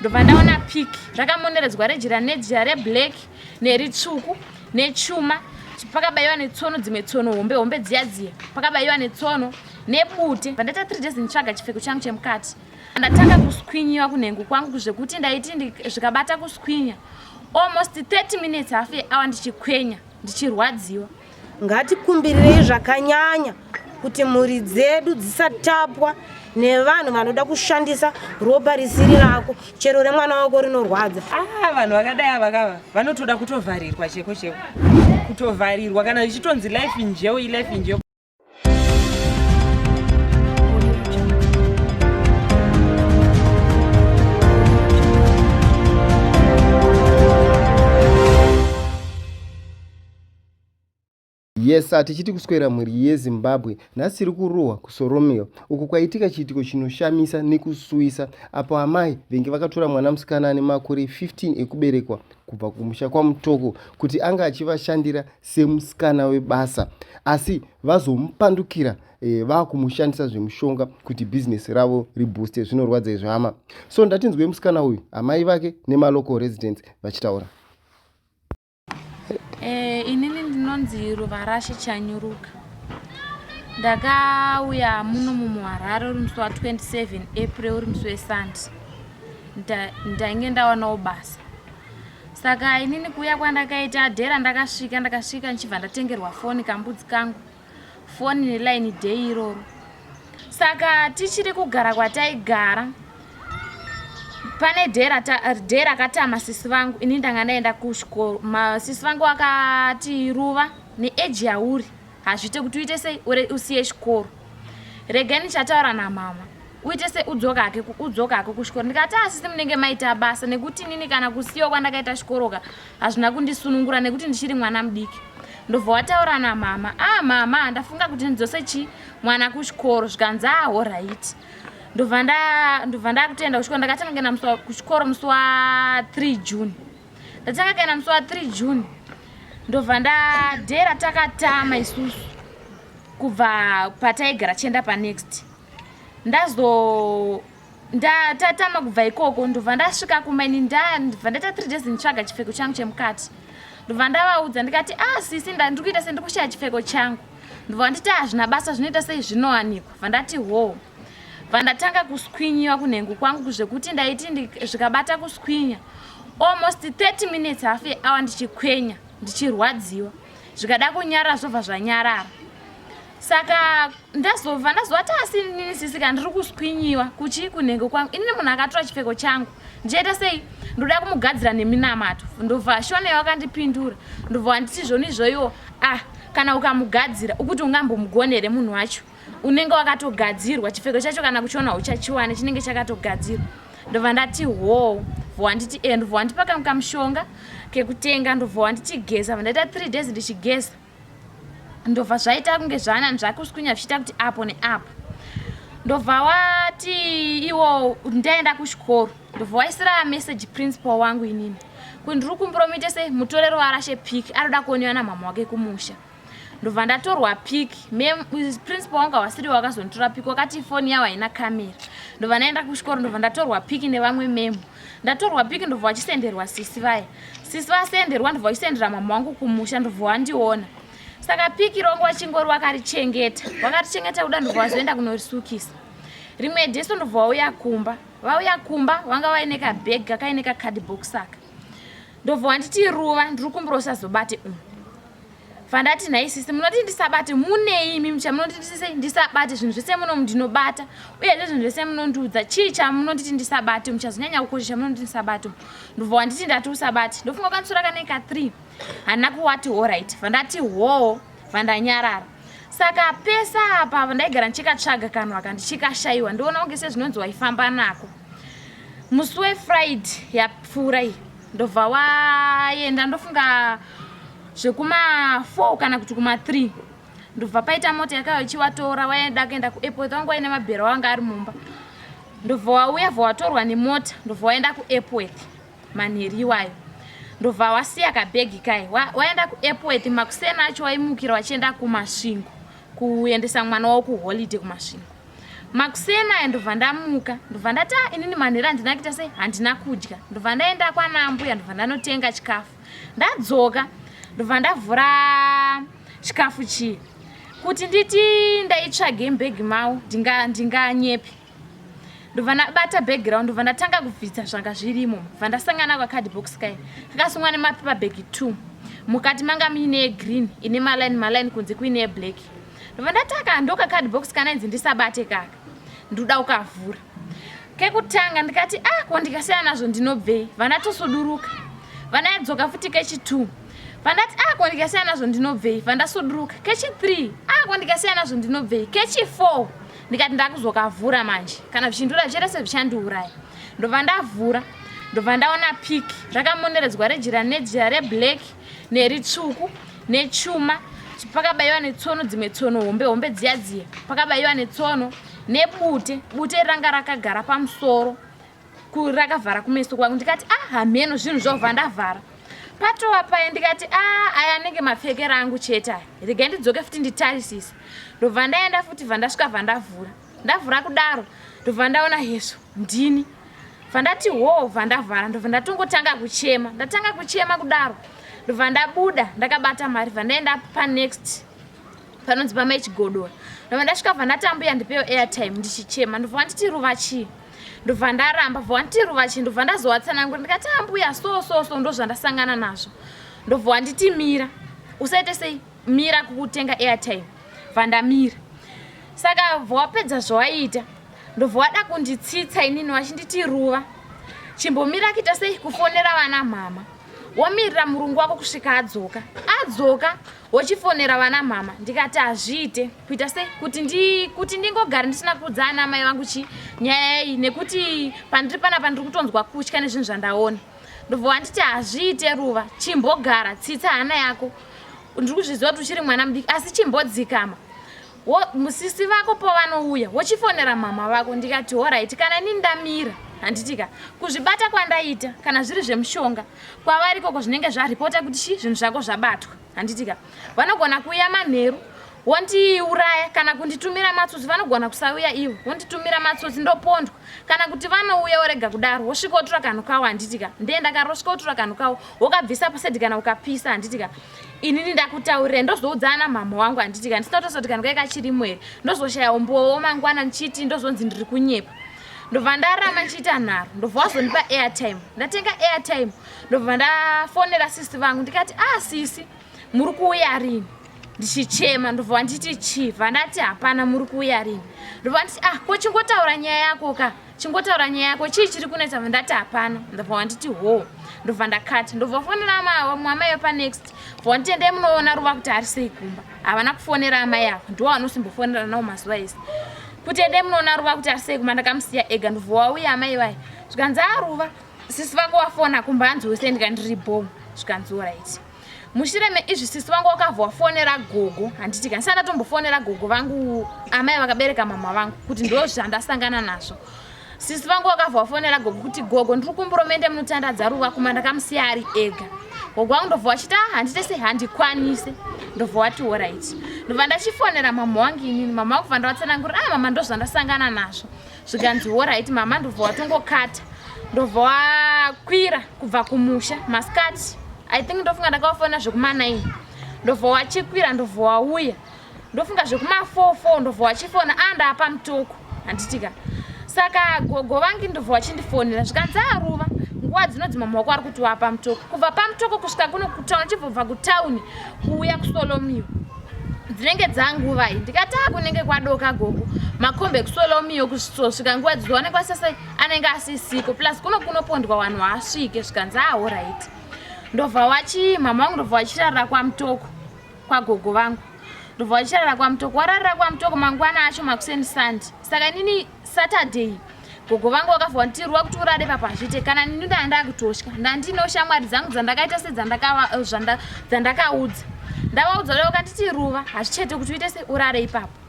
ndobva ndaona piki zvakamoneredzwa rejira nejira reblack neritsvuku nechuma pakabaiwa netsono dzimwe tsono hombe dziya pakabaiwa netsono nebute. Ndaita 3 days nditsvaga chipfeko changu chemukati. Ndatanga kuswinyiwa kunhengo kwangu zvekuti ndaiti zvikabata kuswinya almost 30 minutes half hour ndichikwenya ndichirwadziwa. Ngatikumbirei zvakanyanya kuti mhuri dzedu dzisatapwa nevanhu vanoda kushandisa ropa risiri rako chero remwana wako rinorwadza. Vanhu vakadai ava vanotoda kutovharirwa cheko kutovharirwa kana ichitonzi life in jail. Yes, tichiti kuswera mhuri yeZimbabwe nhasi RUWA SOLOMIO uku kwaitika chiitiko chinoshamisa nekusuwisa apo amai vengi vakatora mwana musikana ane makore 15 ekuberekwa kubva kumusha kwaMutoko kuti anga achivashandira semusikana webasa asi vazomupandukira vakumushandisa zvemushonga kuti business ravo ribooste. Zvinorwadza zvama. So ndatinzwe musikana uyu amai vake nemalocal residents vachitaura. Inini ndinonzi Ruvarashe Chanyuruka. Ndakauya muno muHarare uri musi wa 27 April uri musi weSunday. Ndainge ndawanawo basa. Saka inini kuya kwandakaita dhera ndakasvika ndichibva ndatengerwa foni kambudzi kangu. Foni neline day iroro. Saka tichiri kugara kwataigara pane dhera katama sisi vangu ini ndanga ndaenda kuchikoro. Masisi vangu vakati Ruva neeji yauri hazvite kuti uite sei usiye chikoro. Regai ndichataura namama. Uite sei udzoka hake kuchikoro. Ndikati asisi munenge maita basa nekuti inini kana kusiyiwa kwandakaita chikoroka hazvina kundisunungura nekuti ndichiri mwana mudiki. Ndobva wataura namama. Mama ndafunga kuti ndidzose mwana kuchikoro. Zvikanzi alright. Ndobva ndakutenda kuchikoro. Ndakatanga kuenda kuchikoro musi wa 3 June. Ndatanga kuenda musi wa 3 June. Ndobva dhera takatama isusu kubva pataigara chienda panext. Tatama kubva ikoko. Ndobva ndasvika kumaini ndobva ndaita 3 days nditsvaga chipfeko changu chemukati. Ndobva ndavaudza ndikati sisi ndikuita sendikushaya chipfeko changu. Ndobva nditi hazvina basa zvinoita sei zvinowanikwa. Ndobva ndati ho. Vandatanga kuswinyiwa kunhengo kwangu zvekuti ndaiti zvikabata kuswinya almost 30 minutes half hour ndichikwenya ndichirwadziwa. Zvikada kunyarara zvobva zvanyarara. Saka ndazovati nini sisi kana ndiri kuswinyiwa kunhengo kwangu. Inini munhu akatora chipfeko changu ndichaita sei ndoda kumugadzira neminamato. Ndobva shone wakandipindura. Ndobva wanditi zvoni izvoiwo kana ukamugadzira ukuti ungambomugonere munhu wacho. Unenge wakatogadzirwa chipfeko chacho kana kuchiona uchachiwana chinenge chakatogadzirwa. Ndobva ndati ho. Ndobva wandipaka kamushonga kekutenga. Ndobva wandichigeza. Ndaita 3 days ndichigeza. Ndobva zvaita kunge zvanani zvakuswinya zvichita kuti apo neapo. Ndobva wati iwo ndaenda kuchikoro. Ndobva waisira message principal wangu inini kuti ndiri kumpromite sei mutorero warashe piki arida kuoniwa namama wake kumusha. Ndobva ndatorwa piki. Principal wangu wasiri wakazonditora piki wakati foni yawo haina kamera. Ndobva ndaenda kuchikoro. Ndobva ndatorwa piki nevamwe memo. Ndatorwa piki ndobva wachisenderwa sisi vaya. Sisi vasenderwa ndobva wachisendera mama wangu kumusha. Ndobva wandiona. Saka piki rongo wachingori wakarichengeta kuda. Ndobva wazoenda kunorisukisa. Rimwe deso ndobva wauya kumba. Vauya kumba vanga vaine kabhegi kakaine kakadhibox aka. Ndobva wanditi Ruva ndiri kumbira usazobate Vandati nhai sisi munoti ndisabate munei imi muchamunoti ndisabate zvinhu zvese muno ndinobata uye zvinhu zvese munondiudza chii chamunoti ndisabate muchazonyanya kukoshesha munoti ndisabate. Ndobva wanditi ndati usabate. Ndofunga kansura kaneka 3 hana kuwati alright. Vandati ho vandanyarara. Saka pesa apa vandaigara ndichikatsvaga kanhu aka ndichikashayiwa. Ndoona kunge sezvinonzi waifamba nako. Musi weFriday yapfuura iyi ndobva waenda ndofunga zvekuma 4 kana kuti kuma 3. Ndobva paita mota yakauya ichivatora waenda kuenda kuairport. Wangu waine mabhero wanga ari mumba. Ndobva wauya watorwa nemota. Ndobva waenda kuairport manheri iwayo. Ndobva wasiya kabhegi kai. Waenda kuairport makusena acho waimukira wachienda kumasvingo kuendesa mwana wako kuholiday kumasvingo. makusena ndobva ndamuka ndobva ndati inini manheru handina kuita sei handina kudya ndobva ndaenda kwana mbuya ndobva ndanotenga chikafu ndadzoka ndobva ndavhura chikafu chiya kuti nditi ndaitsvage mbhegi mavo ndinganyepi ndobva ndabata background ndobva ndatanga kubvisa zvanga zvirimo ndobva ndasangana kwacardbox kai kakasungwa nemapepa bhegi 2 mukati manga muine yegreen ine maline kunze kuine yeblack ndobva ndataka ndoka cardbox kana inzi ndisabate kaka ndoda ukavhura kekutanga ndikati ko ndikasiyana nazvo ndinobvei vanatosuduruka vanayadzoka futi kechi2 vandati ko ndikasiyana nazvo ndinobvei vandasuduruka kechi3 ko ndikasiyana nazvo ndinobvei kechi4 ndikati ndakuzokavhura manje kana zvichindura zvichirese zvichandiuraya ndobva ndavhura ndobva ndaona piki rakamoneredzwa rejira nejira reblack neritsvuku nechuma pakabaiwa netsono dzimwe tsono hombe dziya pakabaiwa netsono nebute ranga rakagara pamusoro rakavhara kumeso kwangu ndikati hameno zvinhu zvobva ndavhara patova paya ndikati aya anenge mapfekero angu chete aya regai ndidzoke futi nditarisisa ndobva ndaenda futi vandasvika vandavhura kudaro ndobva ndaona hezvo ndini vandati vandavhara ndobva ndatongotanga kuchema ndatanga kuchema kudaro ndobva ndabuda ndakabata mari vandaenda panext panonzi pamaichigodora ndobva ndasvika vandatambuya ndipewo airtime ndichichema ndobva nditi ruva chii ndobva ndaramba bva nditi ruva chii ndobva ndazowatsanangura ndikati ambuya so ndo zvandasangana nazvo ndobva nditi mira usaite sei mira kukutenga airtime vandamira saka vawapedza zvawaita ndobva wada kunditsitsa inini wachinditi ruva chimbomira kuita sei kufonera vana mama wamirira murungu wako kusvika adzoka wochifonera vana mama ndikati azviite kuita sei kuti ndingogara ndisina kuudza ana mai vangu nyaya iyi nekuti pandiri panapa ndiri kutonzwa kutya nezvinhu zvandaona ndobva wanditi azviite ruva chimbogara tsitsa hana yako ndiri kuzviziva kuti uchiri mwana mudiki asi chimbodzikama musisi vako pavanouya wochifonera mama vako ndikati alright kana inini ndamira handitika kuzvibata kwandaita kana zviri zvemushonga kwavari koko zvinenge zvaripota kuti zvinhu zvako zvabatwa handitika vanogona kuuya manheru wondiuraya kana kunditumira matsotsi vanogona kusauya ivo wonditumira matsotsi ndopondwa kana kuti vanouya worega kudaro wosvika wotora kanhu kawo handitika ndendakaro wosvika wotora kanhu kawo wokabvisa pasedhi kana ukapisa handitika inini ndakutaurire ndozoudza ana mama wangu handitika ndisina kutosati kanhu kai kachirimo here ndozoshaya umbowo mangwana ndichiti ndozonzi ndiri kunyepa ndobva ndarama ndichiita nharo ndobva wazondipa airtime ndatenga airtime ndobva ndafonera sisi vangu ndikati sisi muri kuuya rini ndichichema ndobva nditi chii vandati hapana muri kuuya rini ndobva nditi ko chingotaura nyaya yako chingotaura nyaya yako chii chiri kunetsa vandati hapana ndobva nditi ndobva ndakati ndobva fonera amai panext bva nditi endei munoona ruva kuti ari sei kumba havana kufonera amai avo ndiwo anosimbofonera nawo mazuva ese kuti endei munoona ruva kuti ari sei kumba ndakamusiya ega ndobva wauya amai vai zvikanzi ruva sisi vangu wafona kumba anzowese ndikandiri bhomu zvikanzi alright mushure meizvi sisi vangu wakabva wafonera gogo handiti kana ndatomboffonera gogo vangu amai vakabereka mama vangu kuti ndo zvandasangana nazvo sisi vangu wakabva wafonera gogo kuti gogo ndiri kumburomende munotandadza ruva kuma ndakamusiya ari ega gogo vangu ndobva wachita handite sei handikwanise ndobva wati alright ndobva ndachifonera mama wangu inini mama wangu bva ndavatsanangurira mama ndo zvandasangana nazvo zvikanzi alright mama ndobva watongokata ndobva wakwira kubva kumusha masikati I think ndofunga ndakawafonera zvekuma9 ndobva wachikwira ndobva wauya ndofunga zvekuma4 ndobva wachifona ndapa mutoko handitika saka gogo vangi ndobva wachindifonera zvikanzi ruva nguva dzinodzi mama wako ari kuti wapa mutoko kubva pamutoko kusvika kuno kutauni chibva kutauni kuuya kusolomio dzinenge dzanguva iyi ndikati kunenge kwadoka gogo makombe kusolomio kusvika nguva dzizoonekwa sese anenge asisiko plus kunopondwa vanhu vaasvike zvikanzi alright ndobva mama wangu ndobva wachirarira kwamutoko kwagogo vangu ndobva wachirarira kwamutoko wararira kwamutoko mangwana acho makuseni sandi saka nini saturday gogo vangu wakabva wanditirwa kuti urare papazvite kana nini ndandakutosha ndandino shamwari dzangu dzandakaita dzandakaudza ndavaudza leo kanditi ruva hazvichete kuti uite se urare ipapo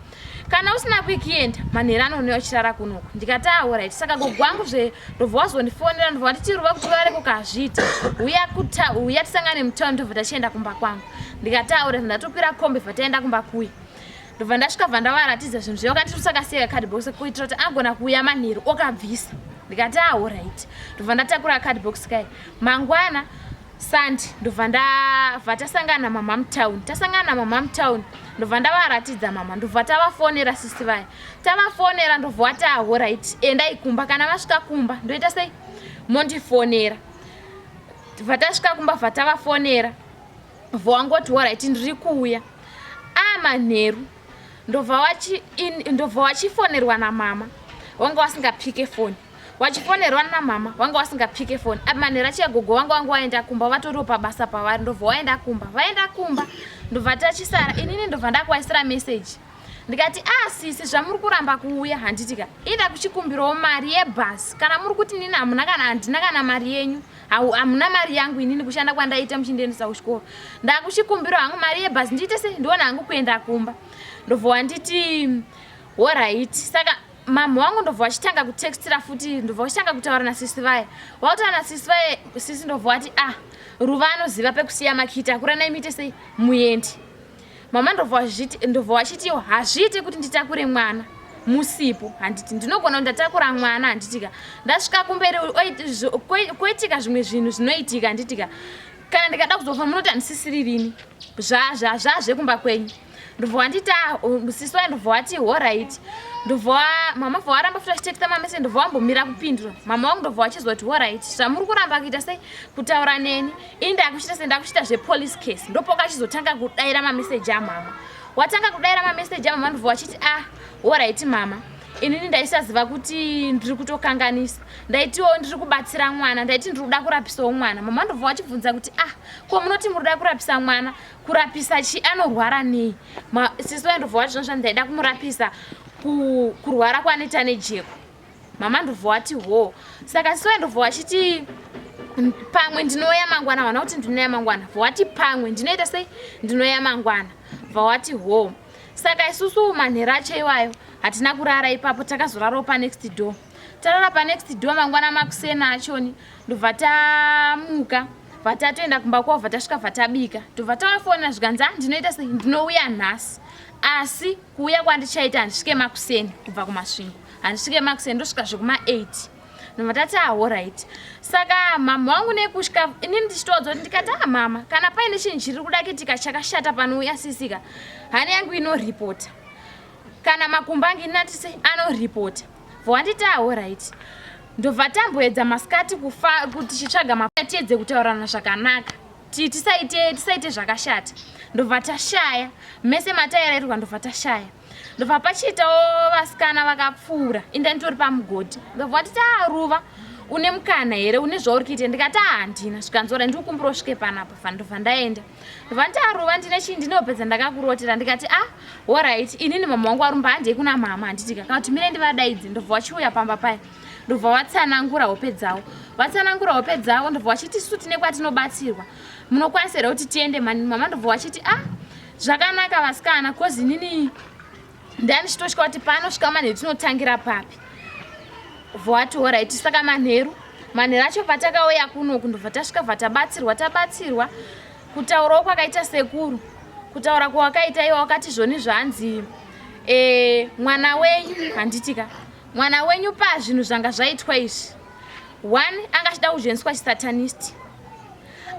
kana usina kuikienda manheru anonewa uchirara kunoku ndikati alright saka gogo wangu ndobva wazondifonera ndobva nditi ruva kuti urare kukazvita uya tisangane mutaundi ndobva tachienda kumba kwangu ndikati alright ndatokwira kombe bva taenda kumba kuya ndobva ndasvika bva ndavaratidza zvinhu zvee wakandisakasiyeka kadhibhokisi kuitira kuti agona kuuya manheru okabvisa. Ndikati alright, ndobva ndatakura kadhibhokisi kai. Mangwana sandi ndobva ndabva tasangana mama mutauni. Tasangana namama mutauni ndobva ndavaratidza mama, ndobva tavafonera sisi vaya. Tavafonera ndobva wati alright, endai kumba, kana masvika kumba ndoita sei mondifonera. Ndobva tasvika kumba bva tavafonera bva wangoti alright ndiri kuuya. Manheru ndobva wachifonerwa namama, wanga wasingapike foni. Wachifonerwa namama wanga wasingapike foni. Manheru achiagogo wanga waenda kumba, vatoriwo pabasa pavari. Ndobva waenda kumba, vaenda kumba ndobva tachisara. Inini ndobva ndakuvaisira meseji ndikati sisi zvamuri kuramba kuuya handitika ida kuchikumbirawo mari yebhasi. Kana muri kuti nini handina kana mari yenyu, hamuna mari yangu inini kushanda kwandaita muchindiendesa kuchikoro, ndakuchikumbirawo hangu mari yebhasi ndiite sei ndiona hangu kuenda kumba. Ndobva wanditi alright. Saka mama wangu ndobva wachitanga kutextira futi, ndobva wachitanga kutaura nasisi vaya. Wakutaura nasisi vaya sisi ndobva wati Ruva anoziva pekusiya makiti, akura naimite sei muendi. Mama ndobva wachitiwo hazviite kuti nditakure mwana musipo. Handiti ndinogona kuti ndatakura mwana handitika. Ndasvika kumberi koitika zvimwe zvinhu zvinoitika handitika. Kana ndikada kuzofa munoti handisisiri rini zvazvekumba kwenyu. Ndobva wanditi sisi wayo ndobva wati alright. Mama bva waramba futi achitexta mamese ndobva wambomira kupindura. Mama wangu ndobva wachizoti alright, zvamuri kuramba kuita sei kutaura neni ini ndakuchita sei ndakuchita zvepolice case. Ndopoka achizotanga kudaira mameseji amama. Watanga kudaira mameseji amama ndobva wachiti alright mama, inini ndaisaziva kuti ndiri kutokanganisa, ndaitiwo ndiri kubatsira mwana, ndaiti ndiri kuda kurapisawo mwana. Mama ndobva wachibvunza kuti ko munoti muri kuda kurapisa mwana, kurapisa chi, anorwara nei? Sisi wayo ndobva wati zvinhu ndaida kumurapisa kurwara kwanoita nejeko. Mama ndobva wati ho. Saka sisi wayo ndobva wachiti pamwe ndinoya mangwana, vana kuti ndinoya mangwana. Bva wati pamwe ndinoita sei ndinoya mangwana. Bva wati ho. Saka isusu manheru acho iwayo hatina kurara ipapo, takazorarawo panext door. Tarara panext door mangwana makusena achoni ndobva tamuka bva tatoenda kumba kwavo, bva tasvika bva tabika. Ndobva tavafonera zvikanzi ndinoita sei ndinouya nhasi, asi kuuya kwandichaita handisvike makuseni kubva kumasvingo, handisvike makuseni ndosvika zvekuma8. Ndobva tati alright. Saka mama wangu nekusvika inini ndichitodza kuti ndikati mama, kana paine chinhu chiri kuda kuitika chakashata panouya sisika, hani yangu inoripota. Kana makumba angu inati sei anoripota. Bva wanditi alright. Ndobva tamboedza masikati kuti tichitsvaga matiedze kutaurana zvakanaka, tisaite zvakashata. Ndobva tashaya mese mataireirwa, ndobva tashaya. Ndobva pachiitawo vasikana vakapfuura inda nditori pamugodhi. Ndobva wanditi Ruva, une mukana here, une zvauri kuita? Ndikati handina. Zvikanzora ndiri kumbira usvike panapa. Ndobva ndaenda. Ndobva nditi Ruva, ndine chii ndinopedza ndakakurotera. Ndikati alright, inini mama wangu arumba handei kuna mama handitika, kana kuti mire ndivadaidze. Ndobva wachiuya pamba paya ndobva watsanangura hope dzavo. Vatsanangura hope dzavo ndobva wachiti isu tine kwatinobatsirwa, munokwanisa here kuti tiende mani? Mama ndobva wachiti zvakanaka vasikana, kozi inini ndandichitosvika kuti panosvika manheru tinotangira papi. Bva wati alright. Saka manheru acho patakauya kunoku ndobva tasvika bva tabatsirwa. Kutaurawo kwakaita sekuru, kutaura kwawakaita iwo wakati zvoni zvanzi mwana wenyu handitika, mwana wenyu pazvinhu zvanga zvaitwa izvi. 1 anga achida kujoiniswa chisatanist.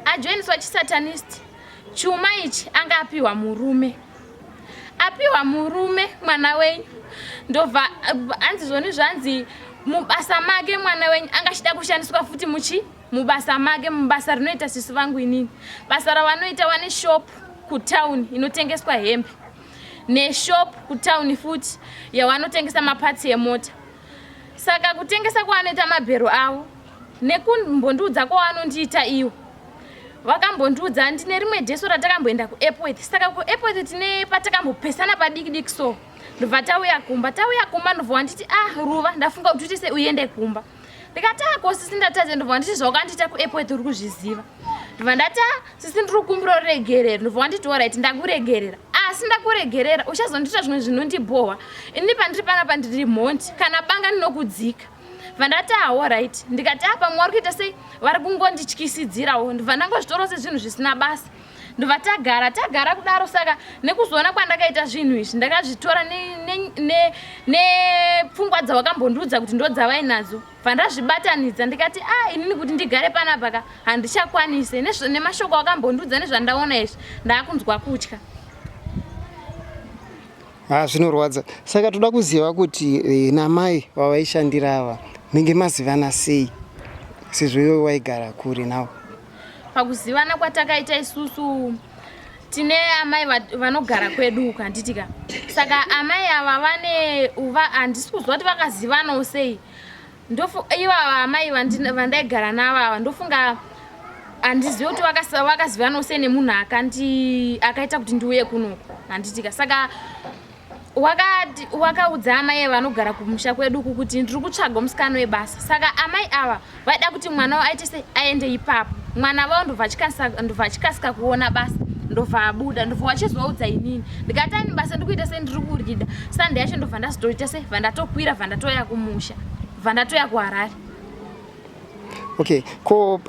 Ajoiniswa chisatanist, chuma ichi anga apiwa murume. Apiwa murume mwana wenyu. Ndobva hanzi zvoni zvanzi mubasa make mwana wenyu anga achida kushandiswa futi mubasa make, mubasa rinoita sisi vangu inini, basa ravanoita wane shop kutauni inotengeswa hembe, neshop kutauni futi yavanotengesa mapatsi emota. Saka kutengesa kwavanoita mabhero avo nekumbondiudza kwavanondiita iwo, vakambondiudza ndine rimwe jeso ratakamboenda kuairport. Saka kuairport tine patakambopesana padiki so. Ndobva tauya kumba ndobva wanditi Ruva, ndafunga kuti utise uende kumba. Ndikati ko sisi ndatadza. Ndobva wanditi zvawakandita kuairport uri kuzviziva. Ndobva ndati sisi ndiri kukumbira uregerere. Ndobva wanditi alright, ndakuregerera. Asi ndakuregerera uchazondiita zvimwe zvinondibhohwa. Ini pandiri panapa ndiri mhondi, kana banga ndinokudzika. Ndobva ndati alright. Ndikati pamwe vari kuita sei vari kungondityisidzirawo. Ndobva ndangozvitorawo sezvinhu zvisina basa. ndobva tagara kudaro. Saka nekuzoona kwandakaita zvinhu izvi ndakazvitora nepfungwa dzawakambondiudza kuti ndo dzavainadzo, bva ndazvibatanidza ndikati inini kuti ndigare panapa ka handichakwanise. Nemashoko akambondiudza nezvandaona izvi ndaakunzwa kutya. Zvinorwadza. Saka toda kuziva kuti namai wavaishandira ava minge mazivana sei, sezvo iwe waigara kure navo? Pakuzivana kwatakaita isusu tine amai vanogara kwedu uku handitika. Saka amai ava vane handisi kuzwa kuti vakazivanawo sei. Ivo amai vandaigara navo ndofunga handizivi kuti vakazivanawo sei nemunhu akaita kuti ndiuye kunoku handitika. Saka wakaudza amai vanogara kumusha kwedu uku kuti ndiri kutsvaga musikana webasa. Saka amai ava vaida kuti mwana wavo aite sei, aende ipapo. Mwana wavo ndobva achikasika kuona basa, ndobva abuda, ndobva wachizoudza inini. Ndikati ani basa ndikuita sei ndiri kuryida. Sande yacho ndobva ndazotoita sei, bva ndatokwira, bva ndatoya kumusha, bva ndatoya kuHarare. Okay, ko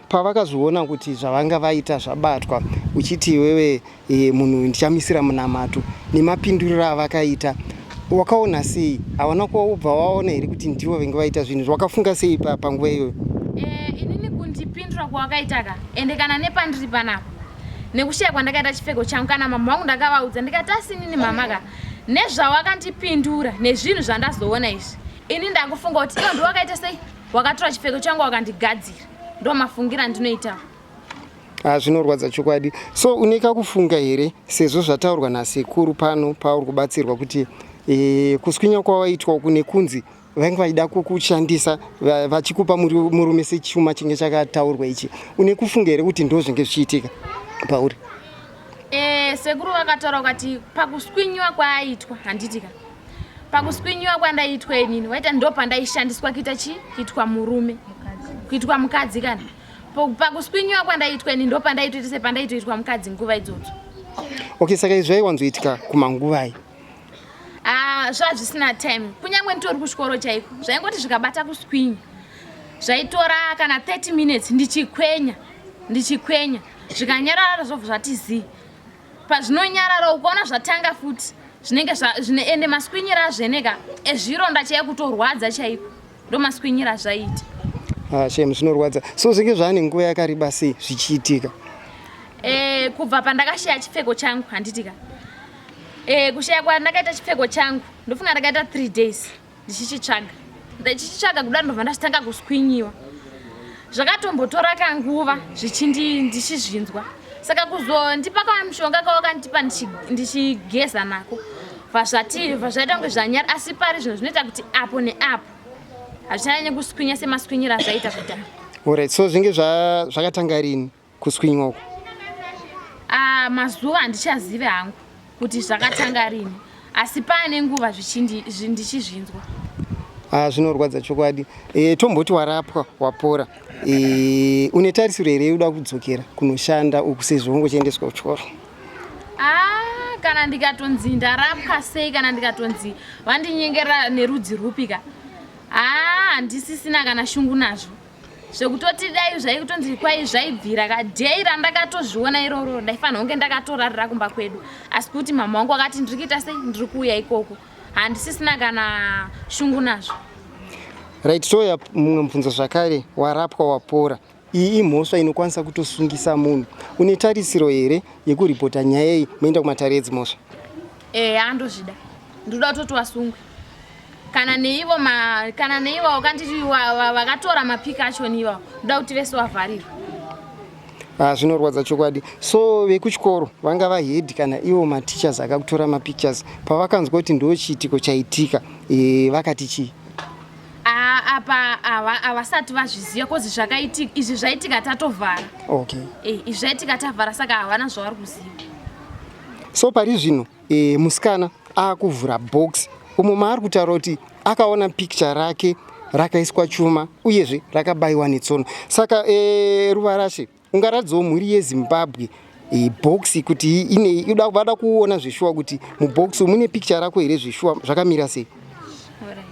pavakazoona kuti zvavanga vaita zvabatwa uchiti iwewe munhu ndichamisira munamato nemapinduriro avakaita, wakaona sei? Havana kubva waona here kuti ndivo venge vaita zvinhu? Wakafunga sei panguva iyoyo? Inini kundipindura kwawakaitaka ende kana nepandiri panapa nekushaya kwandakaita chipfeko changu, kana mama vangu ndakavaudza ndikati asinini mamaka nezvawakandipindura nezvinhu zvandazoona izvi, ini ndakufunga kuti iyo ndiwakaita sei, wakatora chipfeko changu wakandigadzira. Ndo mafungira ndinoita. Zvinorwadza chokwadi. So uneka kufunga here sezvo zvataurwa nasekuru pano pauri kubatsirwa kuti kuswinya kwawaitwa kune kunzi vange vaida kukushandisa vachikupa murume sechuma chinge chakataurwa ichi, une kufunga here kuti ndo zvinge zvichiitika pauri? Sekuru vakataura kuti pakuswinywa kwaaitwa handitika. Pakuswinywa kwandaitwa inini waita ndo pandaishandiswa kuitwa murume, kuitwa mukadzi kana. Pakuswinywa kwandaitwa inini ndo pandaitoita sepandaitoitwa mukadzi nguva idzodzo. Okay, saka izvi zvaiwanzoitika kumanguvai? Zvazvisina time. Kunyangwe nditori kuchikoro chaiko zvaingoti zvikabata kuswinya zvaitora kana 30 minutes ndichikwenya zvikanyarara zvobva zvatizi. Pazvinonyarara ukaona zvatanga futi zvinenge ende maswinyira azveneka ezvironda chaiye kutorwadza chaiko, ndo maswinyira zvaita. Shame, zvinorwadza. So zvinge zvane nguva yakareba sei zvichiitika? Kubva pandakashaya chipfeko changu handitika. Kushaya kwandakaita chipfeko changu ndofunga ndakaita 3 days ndichichitsvaga kudaro ndobva ndachitanga kuswinyiwa. Zvakatombotora kanguva ndichizvinzwa. Saka kuzondipaka mushonga kawakandipa ndichigeza nako zvazvaita kunge zvanyara, asi pari zvino zvinoita kuti apo neapo hazvichanyanye kuswinya semaswinyira zvaita kudhaya. Alright, so zvinge zvakatanga rini kuswinywa uku? Mazuva handichazive hangu kuti zvakatanga rini, asi pane nguva ndichizvinzwa. Zvinorwadza chokwadi. Tomboti warapwa wapora, une tarisiro here uda kudzokera kunoshanda uku sezvo ungochiendeswa kuchikoro? Kana ndikatonzi ndarapwa sei, kana ndikatonzi vandinyengerera nerudzi rupika, handisisina kana shungu nazvo. Zvekutoti dai zvaikutonzi kwai zvaibvira kadhei randakatozviona iroro ndaifanira kunge ndakatorarira kumba kwedu, asi kuti mama wangu akati ndiri kuita sei, ndiri kuuya ikoko, handisisina kana shungu nazvo. Right, toya mumwe mubvunzo zvakare. Warapwa wapora, iyi imhosva inokwanisa kutosungisa munhu. Une tarisiro here yekuripota nyaya iyi moenda kumatare edzimhosva? Andozvida, ndoda kutoti wasungwe. Kana neivo wakanditi vakatora mapika acho niva ndoda kuti vese wavharirwa. Zvinorwadza chokwadi. So vekuchikoro vanga vahedi kana ivo matichers akakutora mapictures pavakanzwa kuti ndo chiitiko chaitika, vakati chii? Apa havasati vazviziva kozi zvakaitika, izvi zvaitika tatovhara. Okay. Izvi zvaitika tavhara, saka havana zvavari kuziva. So parizvino musikana akuvhura box umo maari kutaura kuti akaona picture rake rakaiswa chuma uyezve rakabaiwa netsono. Saka Ruvarashe, ungaradzawo mhuri yeZimbabwe box kuti vada kuona zveshuwa kuti mubox mune picture rako here zveshuwa zvakamira sei? Alright.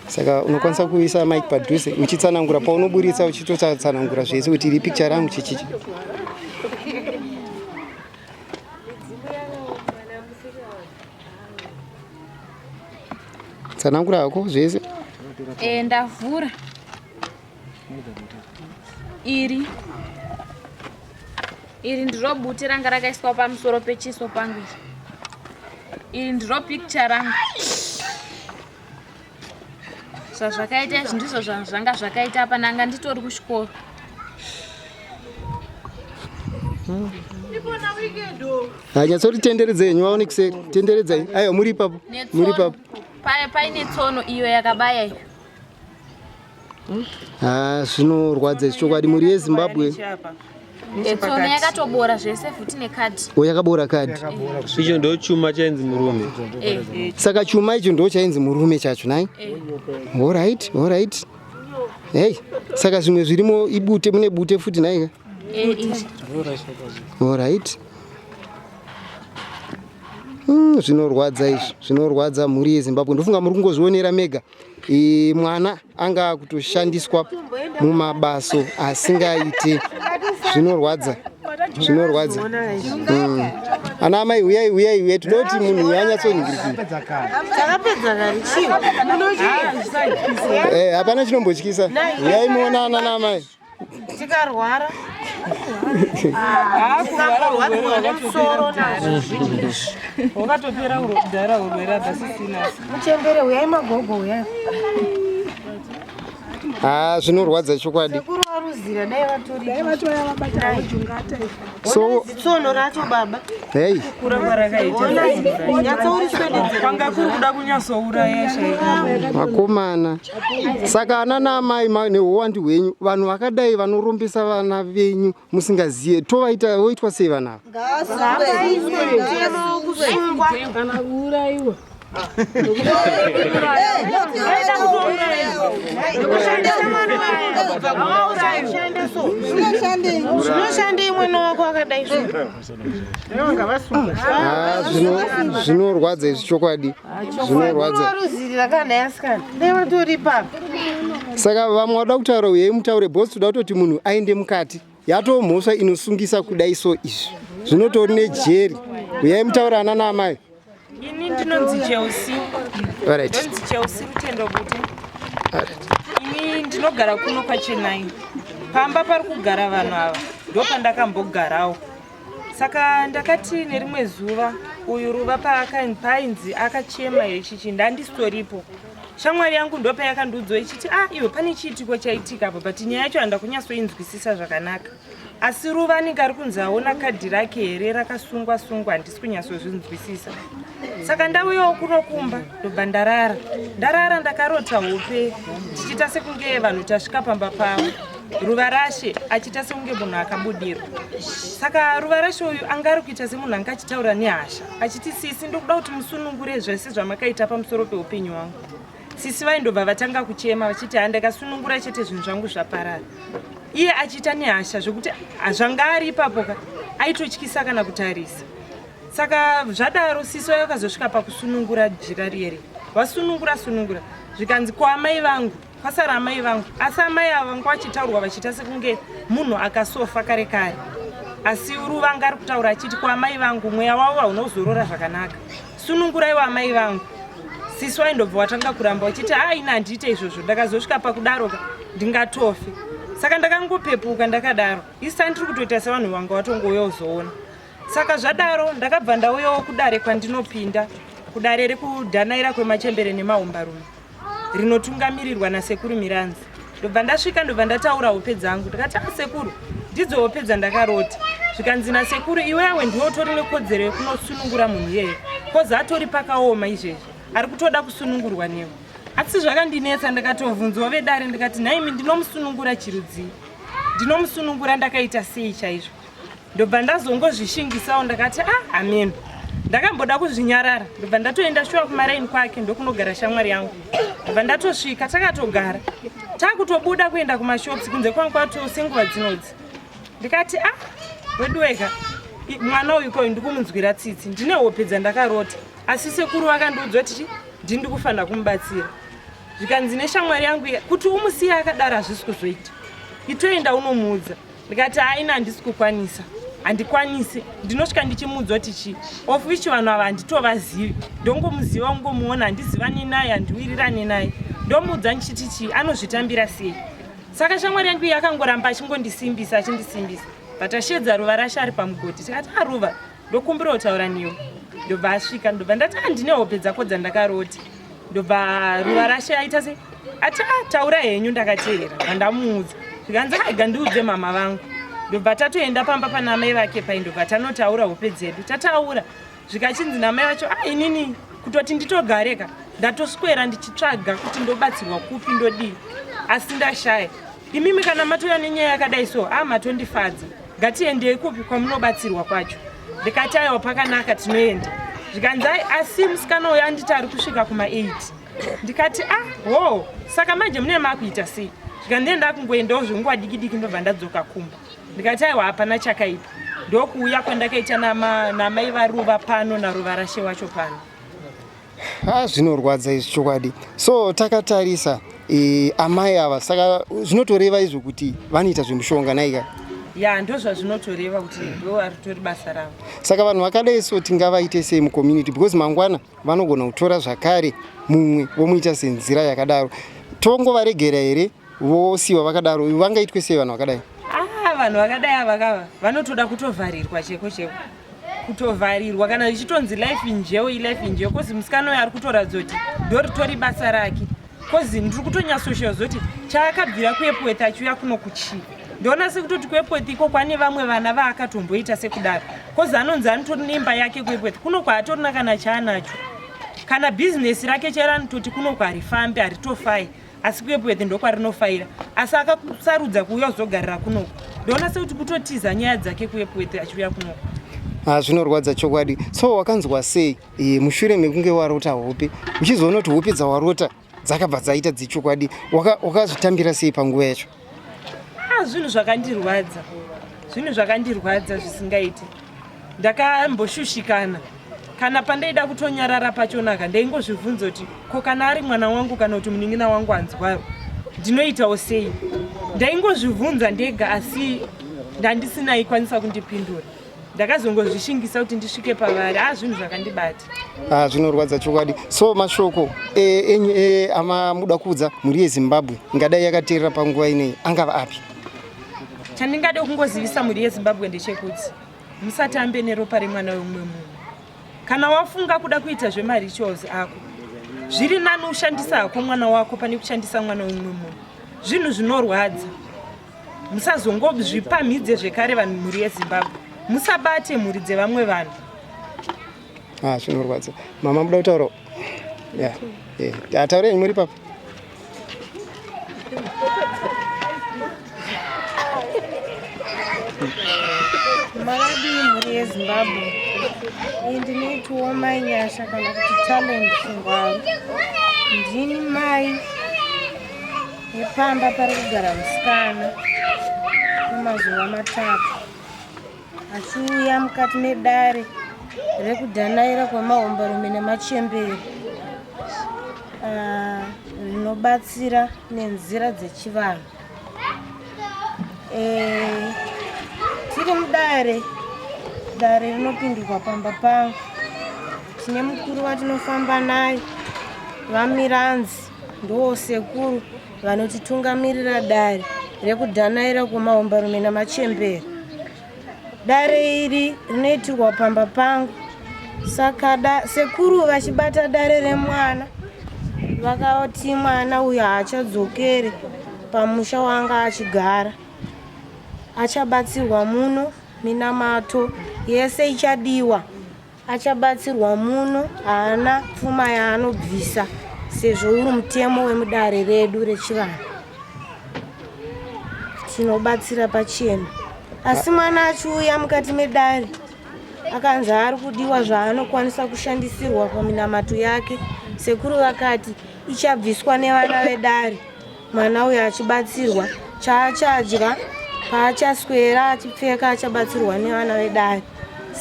Saka unokwanisa kuisa mic padhuze uchitsanangura paunoburitsa uchitotsanangura zvese kuti iri picture rangu chichichi. Tsanangura hako zvese. Ndavhura. Iri ndiro bhuti ranga rakaiswa pamusoro pechiso pangu. Iri ndiro picture rangu. Zvakaita izvi ndizvo zvanga zvakaita apa nanga nditori kuchikoro. Hanyatsoti tenderedzei nywaone kuseka. Tenderedzai. Ayo muri papo. Muri papo. Paine tsono iyo yakabaya iyo. Zvinorwadza chokwadi muri yeZimbabwe. Tsono yakatobora zvese futi nekadhi. Yakabora kadhi. Icho ndo chuma chainzi murume. Saka chuma icho ndo chainzi murume chacho nai. All right. Hey, saka zvimwe zvirimo ibute mune bute futi nai. All right. Zvinorwadza izvi. Zvinorwadza muri yeZimbabwe. Ndofunga muri kungozvionera mega. Mwana anga kutoshandiswa mumabaso asingaite. Zvinorwadza. Ana mai uyai tudoti munhu yanyatsoningiriki. Takapedza kare chii? Hapana chinombotyisa. Uyai muona ana mai. Tikarwara. Kurwadza nemusoro nazvo. Wakatopera kudhara urwere dzasisina. Muchembere uyai magogo uyai. Zvinorwadza chokwadi. Sekuru waruzira dai vatori. Dai vatora vabata ujungata. So tsono racho baba. Hey. Kuramba rakaita. Nyatsoriswededze. Kwanga kuri kuda kunyasouraya shaika. Makomana. Saka ana namai nehuwandu hwenyu vanhu vakadai vanorumbisa vana venyu musingaziye tovaita voitwa sei vana? Kusungwa kana kuuraiwa. Zvinoshandei mwana wako akadai zvinorwadza izvi chokwadi. Zvinorwadza. Waruzirira kana yasikana. Dai vatori papa. Saka vamwe vada kutaura uyai mutaure bosi toda kutoti munhu aende mukati. Yatomhosva inosungisa kudai so izvi. Zvinotori nejeri. Uyai mutaura ana namai. Ini ndinonzi Chelsea. Alright. Ndinonzi Chelsea Rutendo Bute. Ini ndinogara kuno kwaChennai. Pamba pari kugara vanhu ava ndopandakambogarawo. Saka ndakati nerimwe zuva uyu ruva painzi akachema ichichi ndandistoripo. Shamwari yangu ndopa yakandudzwa ichiti iwe pane chiitiko chaitika apa but nyaya yacho handa kunyatsoinzwisisa zvakanaka. Asi ruva anenge ari kunzi aona kadhi rake here rakasungwa handisi kunyatsozvinzwisisa. Saka ndauyawo kuno kumba ndobva ndarara ndakarota hope tichita sekunge vanhu tasvika pamba pavo. Ruva rashe achita sekunge munhu akabudirwa. Saka ruva rashe uyu anga ari kuita semunhu anga achitaura nehasha achiti sisi ndokuda kuti musunungure zvese zvamakaita pamusoro peupenyu hwangu. Sisi vaindobva vatanga kuchema vachiti handakasunungura chete zvinhu zvangu zvaparara. Iye achiita nehasha zvokuti zvanga ari ipapo aitotyisa kana kutarisa. Saka zvadaro sisi vakazosvika pakusunungura jira riyeri. Vasunungura zvikanzi kwaamai vangu kwasara amai vangu. Asi amai ava vanga vachitaurwa vachita sekunge munhu akasofa kare kare. Asi ruva anga ari kutaura achiti kwaamai vangu mweya wavo haunozorora zvakanaka. Sununguraiwo amai vangu. Sisi waindobva watanga kuramba wachiti ina handiite izvozvo ndakazosvika pakudaroka ndingatofe. Saka ndakangopepuka ndakadaro. Isita ndiri kutoita sevanhu vanga watongouya uzoona. Saka zvadaro ndakabva ndauyawo kudare kwandinopinda. Kudare rekudhanaira kwemachembere nemaumbarume. Rinotungamirirwa nasekuru Miranzi. Ndobva ndasvika ndobva ndataura hope dzangu. Ndakati sekuru ndidzo hope dzandakarota. Zvikanzi nasekuru iwewe ndiwe utori nekodzero yekunosunungura munhu iyeye. Koza atori pakaoma izvezvi. Ari kutoda kusunungurwa newe. Asi zvakandinetsa ndakatovunzwa vedare ndikati naimi ndinomusunungura chirudzi. Ndinomusunungura ndakaita sei chaizvo. Ndobva ndazongozvishingisawo ndakati amen. Ndakamboda kuzvinyarara. Ndobva ndatoenda shuwa kumaraini kwake ndokunogara shamwari yangu. Ndobva ndatosvika takatogara. Takutobuda kuenda kumashops kunze kwangu kwatosenguva dzinodzi. Ndikati wedu wega mwana uyu koyu ndikumunzwira tsitsi ndine hope dzandakarota asi sekuru vakandiudza kuti ndindi kufanira kumubatsira zvikanzi neshamwari yangu kuti umusiya akadaro hazvisi kuzoita itoenda unomuudza ndikati haina handisi kukwanisa handikwanisi ndinosvika ndichimuudza kuti of which vanhu ava handitovazivi ndongomuziva ungomuona handizivani naye handiwirirani naye ndomuudza ndichiti anozvitambira sei saka shamwari yangu yakangoramba achingondisimbisa achindisimbisa vatashedza ruva rashe ari pamugodhi tikati aruva ndokumbira kutaura newe ndobva asvika ndobva ndati handine hope dzako dzandakaroti ndobva ruva rashe aita se ati taura henyu ndakateerera vandamuudza zvikanzi aiga ndiudze mama vangu ndobva tatoenda pamba pana mai vake pai ndobva tanotaura hope dzedu tataura zvikachinzi namai vacho inini kutoti nditogareka ndatoswera ndichitsvaga kuti ndobatsirwa kupi ndodii asi ndashaya imimi kana matouya nenyaya yakadai so matondifadza ngatiendei kupi kwamunobatsirwa kwacho ndikati aiwa pakanaka tinoenda zvikanzi asi musikana uyo anditi ari kusvika kuma8 ndikati saka manje mune makuita sei zvikandienda kungoendawo zvenguva diki diki ndobva ndadzoka kumba ndikati aiwa hapana chakaipa ndokuuya kwandakaita namai varuva pano naruva rashe wacho pano. Zvinorwadza izvi chokwadi. So takatarisa amai ava saka zvinotoreva izvo kuti vanoita zvemushonga naika. Ya ndozva zvinotoreva kuti ndo aritori basa ravo. Saka vanhu vakadai so tingavaite sei mucommunity because mangwana vanogona kutora zvakare mumwe vomuita senzira yakadaro. Tongovaregera here vosiwa vakadaro vangaitwe sei vanhu vakadai? Vanhu vakadai ava vanotoda kutovharirwa cheko kutovharirwa kana ichitonzi life injeo kozi musikana uyu ari kutoradza kuti ndoritori basa rake kozi ndiri kutonyasoshiwa zoti chaakabvira kuepweth achiuya kuno kuchii ndoona sekutoti kuepweth iko kwane vamwe vana vaakatomboita sekudaro kozi anonzi anotori nemba yake kuepweth kuno kwaatorina kana chaanacho kana bhizinesi rake chero anototi kuno kwarifambe haritofai asi kuepweth ndokwarinofaira asi akakusarudza kuuya kuzogarira kunoko ndoona sekuti kutotiza nyaya dzake kuepweth achiuya kunoko. Zvinorwadza chokwadi. So wakanzwa sei mushure mekunge warota hope uchizoona kuti hope dzawarota dzakabva dzaita dzichokwadi wakazvitambira sei panguva yacho? Zvinhu zvakandirwadza zvisingaiti ndakamboshushikana kana pandaida kutonyarara pachonaka ndaingozvibvunza kuti ko kana ari mwana wangu kana kuti munin'ina wangu anzwayo ndinoitawo sei ndaingozvibvunza ndega asi ndandisina ikwanisa kundipindura ndakazongozvishingisa kuti ndisvike pavari zvinhu zvakandibata. Zvinorwadza chokwadi. So mashoko amamuda kuudza mhuri yeZimbabwe ingadai yakateerera panguva inei angava api? Chandingade kungozivisa mhuri yeZimbabwe ndechekuti musatambe neropa remwana wemumwe munhu. Kana wafunga kuda kuita zvemarituals ako zviri nani ushandisa hako mwana wako pane kushandisa mwana wemumwe munhu. Zvinhu zvinorwadza. Musazongozvipamhidze zvekare vanhu mhuri yeZimbabwe. Musabate mhuri dzevamwe vanhu. Zvinorwadza. Mama muda kutaura? Taurei muri papa. Makadi mhuri yeZimbabwe ndinoitiwo mai nyasha kana kuti talent chingwaru. Ndini mai yepamba pari kugara musikana kwemazuva 3 achiuya mukati medare rekudhanaira kwemahomberume nemachembere rinobatsira nenzira dzechivanhu. Tiri mudare rinopindurwa pamba pangu tine mukuru watinofamba naye vamiranzi ndo sekuru vanotitungamirira dare rekudhanaira kwemahomberume nemachembere. Dare iri rinoitirwa pamba pangu saka sekuru vachibata dare remwana vakati mwana uyu haachadzokere pamusha wanga achigara achabatsirwa muno minamato yese ichadiwa achabatsirwa muno haana pfuma yaanobvisa sezvo uri mutemo wemudare redu rechivanhu tinobatsira pachena. Asi mwana achiuya mukati medare akanzi ari kudiwa zvaanokwanisa kushandisirwa paminamato yake sekuru vakati ichabviswa nevana vedare. Mwana uyu achibatsirwa chaachadya paachaswera achipfeka achabatsirwa nevana vedare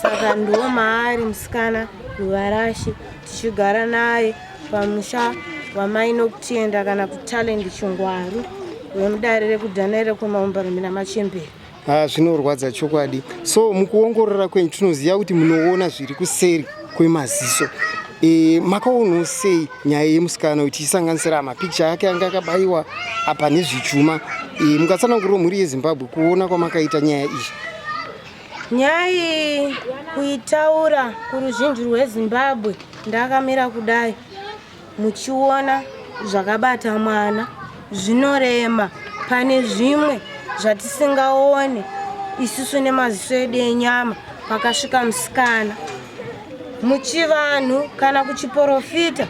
saka ndo maari musikana ruvarashe tichigara naye pamusha wamai nokutenda kana kutalendi chingwaru wemudare rekudhanare kwemaumbarumi namachemberi. Zvinorwadza chokwadi. So mukuongorora kwenyu tinoziva kuti munoona zviri kuseri kwemaziso. Makaonawo sei nyaya yemusikana uchisanganisira mapikicha yake anga akabayiwa apa nezvichuma, mukatsanangurira mhuri yeZimbabwe kuona kwamakaita nyaya iyi? Nyaya kuitaura kuruzhinji rweZimbabwe ndakamira kudai muchiona zvakabata mwana zvinorema, pane zvimwe zvatisingaone isusu nemaziso edu enyama pakasvika musikana. Muchivanhu kana kuchiprofita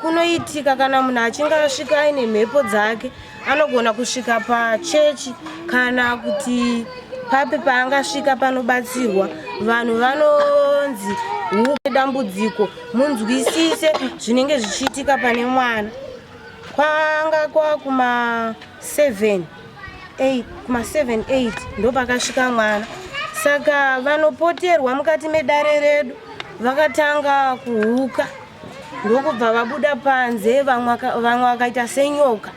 kunoitika kana munhu achinge asvika aine mhepo dzake anogona kusvika pachechi kana kuti papi paangasvika panobatsirwa vanhu vanonzi dambudziko munzwisise zvinenge zvichiitika pane mwana. Kwanga kwakuma 7-8 ndo pakasvika mwana, saka vanopoterwa mukati medare redu vakatanga kuhuka ndokubva vabuda panze, vamwe vakaita senyoka.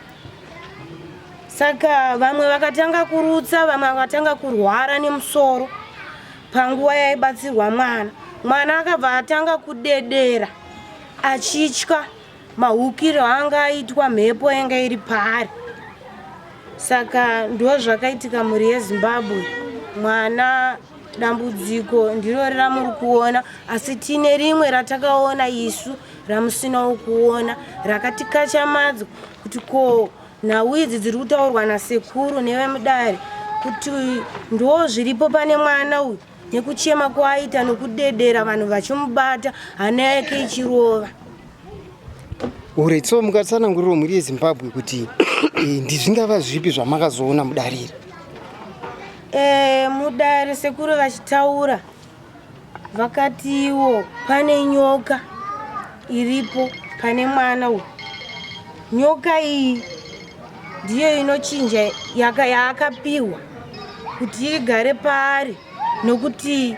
Saka vamwe vakatanga kurutsa, vamwe vakatanga kurwara nemusoro panguva yaibatsirwa mwana. Mwana akabva atanga kudedera achitya mahukiro anga aitwa, mhepo yanga iri paari. Saka ndo zvakaitika mhuri yeZimbabwe. Mwana dambudziko ndiro ramuri kuona, asi tine rimwe ratakaona isu ramusinawo kuona rakatikacha madzo kuti ko nhau idzi dziri kutaurwa nasekuru nevemudare kuti ndo zviripo pane mwana uyu, nekuchema kwaaita nokudedera vanhu vachimubata hana yake ichirova. So mukatsanangurira mhuri yeZimbabwe kuti ndizvingava zvipi zvamakazoona mudarire? Mudare sekuru vachitaura vakatiwo pane nyoka iripo pane mwana uyu. Nyoka iyi ndiyo inochinja yaakapiwa kuti igare paari, nokuti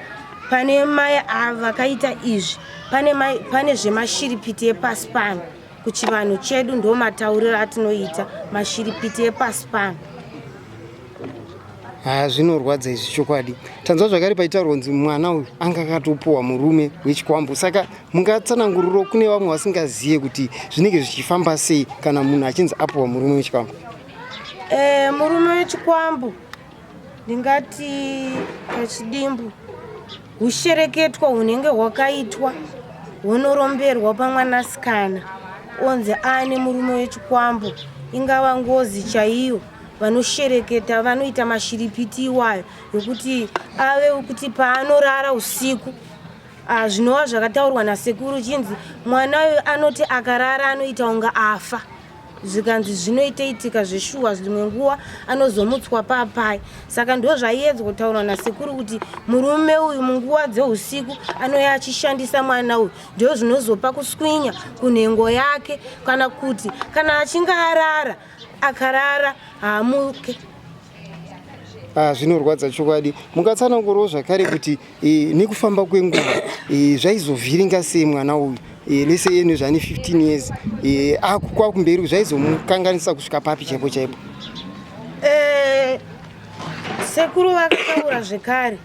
pane mai vakaita izvi, pane zvemashiripiti epasi pano. Kuchivanhu chedu ndo matauriro atinoita mashiripiti epasi pano. Zvinorwadza izvi chokwadi. Tanzwa zvakare paitaurwa kunzi mwana uyu anga akatopuwa murume wechikwambo, saka mungatsananguriro kune vamwe vasingazive kuti zvinenge zvichifamba sei kana munhu achinzi apuwa murume wechikwambo? Murume wechikwambo ndingati pachidimbu hushereketwa hunenge hwakaitwa hunoromberwa pamwanasikana onzi ane murume wechikwambo, ingava ngozi chaiyo. Vanoshereketa vanoita mashiripiti iwayo yokuti ave kuti paanorara usiku. Zvinova zvakataurwa nasekuru chinzi mwana uyu anoti akarara anoita unga afa. Zvikanzi zvinoitaitika zveshuwa, zvimwe nguva anozomutswa papai. Saka ndo zvaiedzwa kutaurwa nasekuru kuti murume uyu munguva dzeusiku anouya achishandisa mwana uyu, ndo zvinozopa kuswinya kunhengo yake, kana kuti kana achinge akarara haamuke. Zvinorwadza chokwadi. Mukatsanangurawo zvakare kuti nekufamba kwenguva zvaizovhiringa sei mwana uyu, lese ene zvane 15 years kwakumberi zvaizomukanganisa kusvika papi chaipo chaipo? Sekuru vakataura zvekare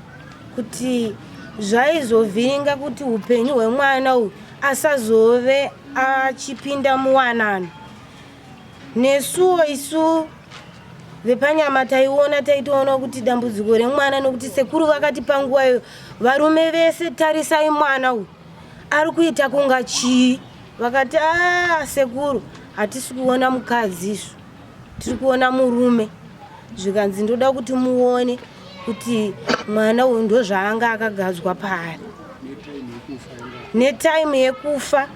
kuti zvaizovhiringa kuti upenyu hwemwana uyu asazove achipinda muwanano. Nesuwo isu vepanyama taitoona kuti dambudziko remwana, nokuti sekuru vakati panguva iyo varume vese tarisai mwana uyu ari kuita kunga chii. Vakati sekuru hatisi kuona mukadzi isu, tiri kuona murume. Zvikanzi ndoda kuti muone kuti mwana uyu ndo zvaanga akagadzwa paari. Netaimu yekufa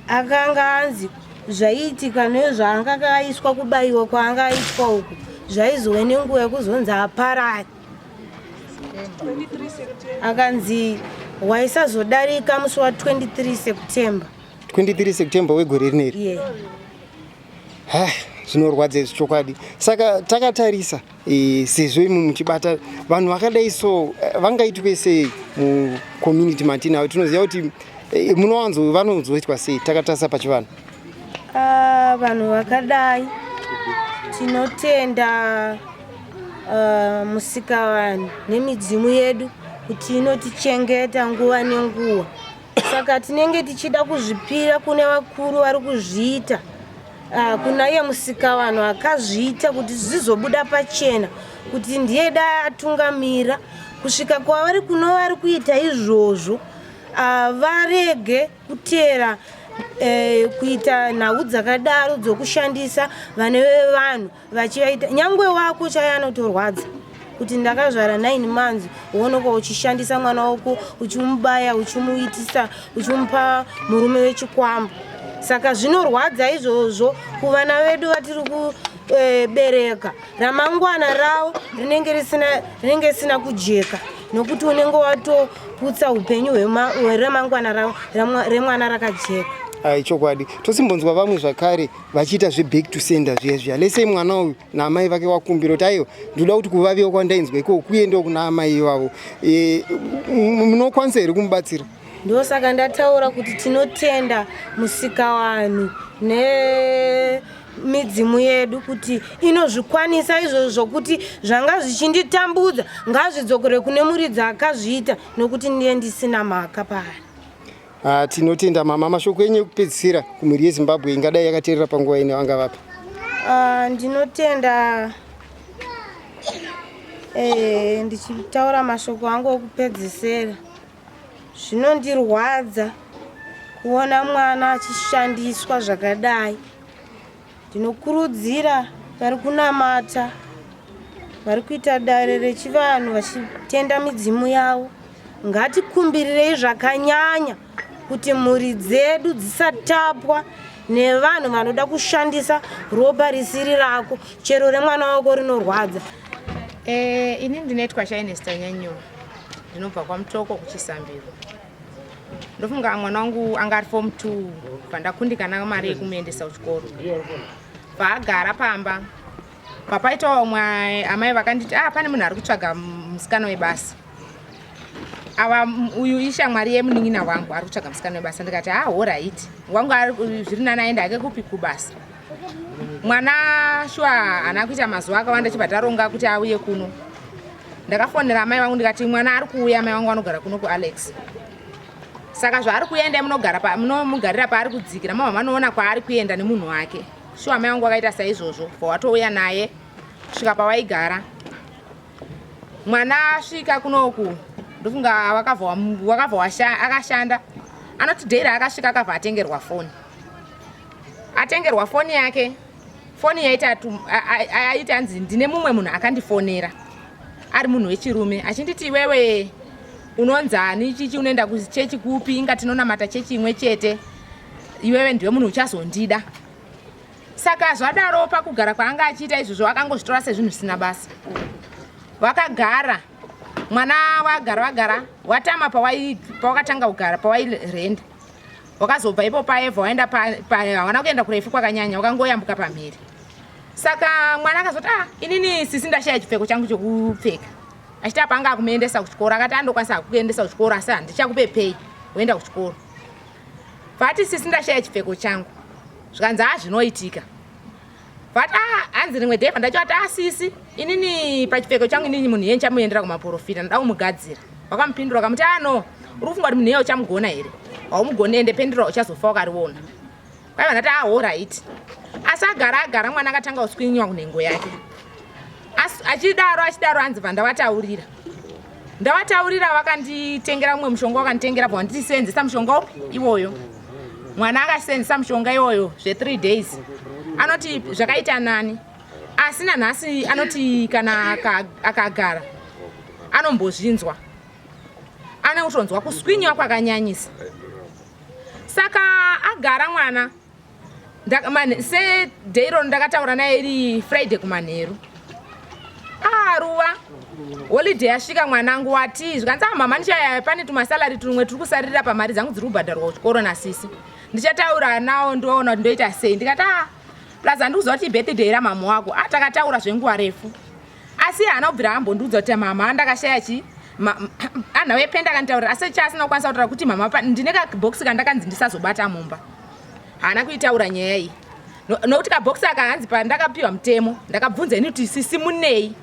akanga anzi zvaiitika nezvaanga akaiswa kubayiwa kwaanga aitwa uku zvaizove nenguva yekuzonzi aparari. Akanzi waisazodarika musi wa23 September. 23 September wegore rineri? Yeah. zvinorwadza izvi chokwadi. Saka takatarisa sezvo imi muchibata vanhu vakadai so vangaitwe sei mucommunity matinawo. Tinoziva kuti vanonzoitwa sei takatarisa pachivanhu. Vanhu vakadai tinotenda musikavanhu nemidzimu yedu kuti inotichengeta nguva nenguva. Saka tinenge tichida kuzvipira kune vakuru vari kuzviita, kuna iye musikavanhu akazviita kuti zvizobuda pachena kuti ndiye dai atungamira kusvika kwavari kuno vari kuita izvozvo. Varege kutera kuita nhau dzakadaro dzokushandisa vana vevanhu vachivaita. Nyangwe wako chaiye anotorwadza kuti ndakazvara 9 months uonekwa uchishandisa mwana wako uchimubaya, uchimuitisa, uchimupa murume wechikwambo. Saka zvinorwadza izvozvo kuvana vedu vatiri kubereka. Ramangwana ravo rinenge risina kujeka nokuti unenge watoputsa upenyu hweramangwana ravo remwana rakajeka. Chokwadi. Tosimbonzwa vamwe zvakare vachiita zveback to sender zviya. Lesei mwana uyu naamai vake wakumbira kuti aiwa ndoda kuti kuvaviwa kwandainzwa ikoko kuendawo kuna amai ivavo. Munokwanisa here kumubatsira? Ndosaka ndataura kuti tinotenda musikavanhu nemidzimu yedu kuti inozvikwanisa izvozvo zvokuti zvanga zvichinditambudza ngazvidzokere kune muridzi akazviita nokuti ndiye ndisina mhaka paari. Tinotenda mama. Mashoko enyu ekupedzisira kumhuri yeZimbabwe ingadai yakateerera panguva ino anga vapi? Ndinotenda ndichitaura mashoko angu okupedzisira, zvinondirwadza kuona mwana achishandiswa zvakadai. Ndinokurudzira vari kunamata, vari kuita dare rechivanhu vachitenda midzimu yavo, ngatikumbirei zvakanyanya kuti mhuri dzedu dzisatapwa nevanhu vanoda kushandisa ropa risiri rako, chero remwana wako rinorwadza. Ini ndinoitwa Shainesta Nyanyo, ndinobva kwaMutoko kuChisambiro. Ndofunga mwana wangu anga ari form 2 pandakundikana mari yekumuendesa kuchikoro. Paagara pamba papaitawo umwe amai vakanditi pane munhu ari kutsvaga musikana webasa. Uyu ishamwari yemunin'ina wangu ari kutsvaga musikana webasa. Ndikati alright, wangu zviri nani aenda hake kupi kubasa. Mwana shwa haana kuita mazuva akawanda chibva taronga kuti auye kuno. Ndakafonera amai vangu ndikati mwana ari kuuya, amai vangu anogara kuno kuAlex. Saka zvaari kuenda munomugarira paari kudzikira, mama vanoona kwaari kuenda nemunhu wake. Shwa amai vangu akaita saizvozvo, watouya naye kusvika pawaigara. Mwana asvika kunoku ndofunga wakabva akashanda. Anoti dhera akasvika akabva atengerwa foni. Atengerwa foni yake, foni yaiti anzi ndine mumwe munhu akandifonera ari munhu wechirume achinditi iwewe unonzani chichi, unoenda kuchechi kupi? Inga tinonamata chechi imwe chete, iwewe ndiwe munhu uchazondida. Saka zvadaro pakugara kwaanga achiita izvozvo akangozvitora sezvinhu zvisina basa. Vakagara, mwana wagara watama pawakatanga kugara pawairenda. Wakazobva ipo paevha waenda hawana kuenda kurefu kwakanyanya, wakangoyambuka pamhiri. Saka mwana akazoti inini sisi ndashaya chipfeko changu chokupfeka. Achiti apanga akumuendesa kuchikoro, akati andokwanisa kukuendesa kuchikoro asi handichakupe pei woenda kuchikoro. Vati sisi ndashaya chipfeko changu. Zvikanzi zvinoitika. Vati hanzi rimwe dhevha ndachoti sisi inini pachipfeko changu inini munhu yeni chamuendera kumaprofita, ndoda kumugadzira. Wakamupindura akamuti no, uri kufunga kuti munhu iye uchamugona here? Haumugoni, ende pendura uchazofa wakariona. Kwaiva ndati alright. Asi agara mwana akatanga kuswinyiwa kunhengo yake. Achidaro hanzi vandavataurira. Ndavataurira vakanditengera mumwe mushonga, wakanditengera bva ndisenzesa mushonga upi iwoyo. Mwana akasenzesa mushonga iwoyo zve3 days. Anoti zvakaita nani. Asi nanhasi anoti kana akagara anombozvinzwa. Anotonzwa kuswinyiwa kwakanyanyisa. Saka agara mwana. Sedheiro ndakataura naye iri Friday kumanheru. Ruwa holiday asvika mwanangu wati zvikanzi mama ndichaya pane tumasalari tumwe turi kusarira pamari dzangu dziri kubhadharwa kuchikoro nasisi. Ndichataura nawo ndoona kuti ndoita sei. Ndikati plus handikuziva kuti birthday ramama wako atakataura zvenguva refu asi haana kubvira ambondiudza kuti mama andakashaya chii ana wependa akanditaurira asi chaasina kukwanisa kutaura kuti mama ndine kabhokisi kandakanzi ndisazobata mumba haana kuitaura nyaya iyi nokuti kabhokisi aka hanzi pandakapiwa mutemo ndakabvunza ini kuti sisi munei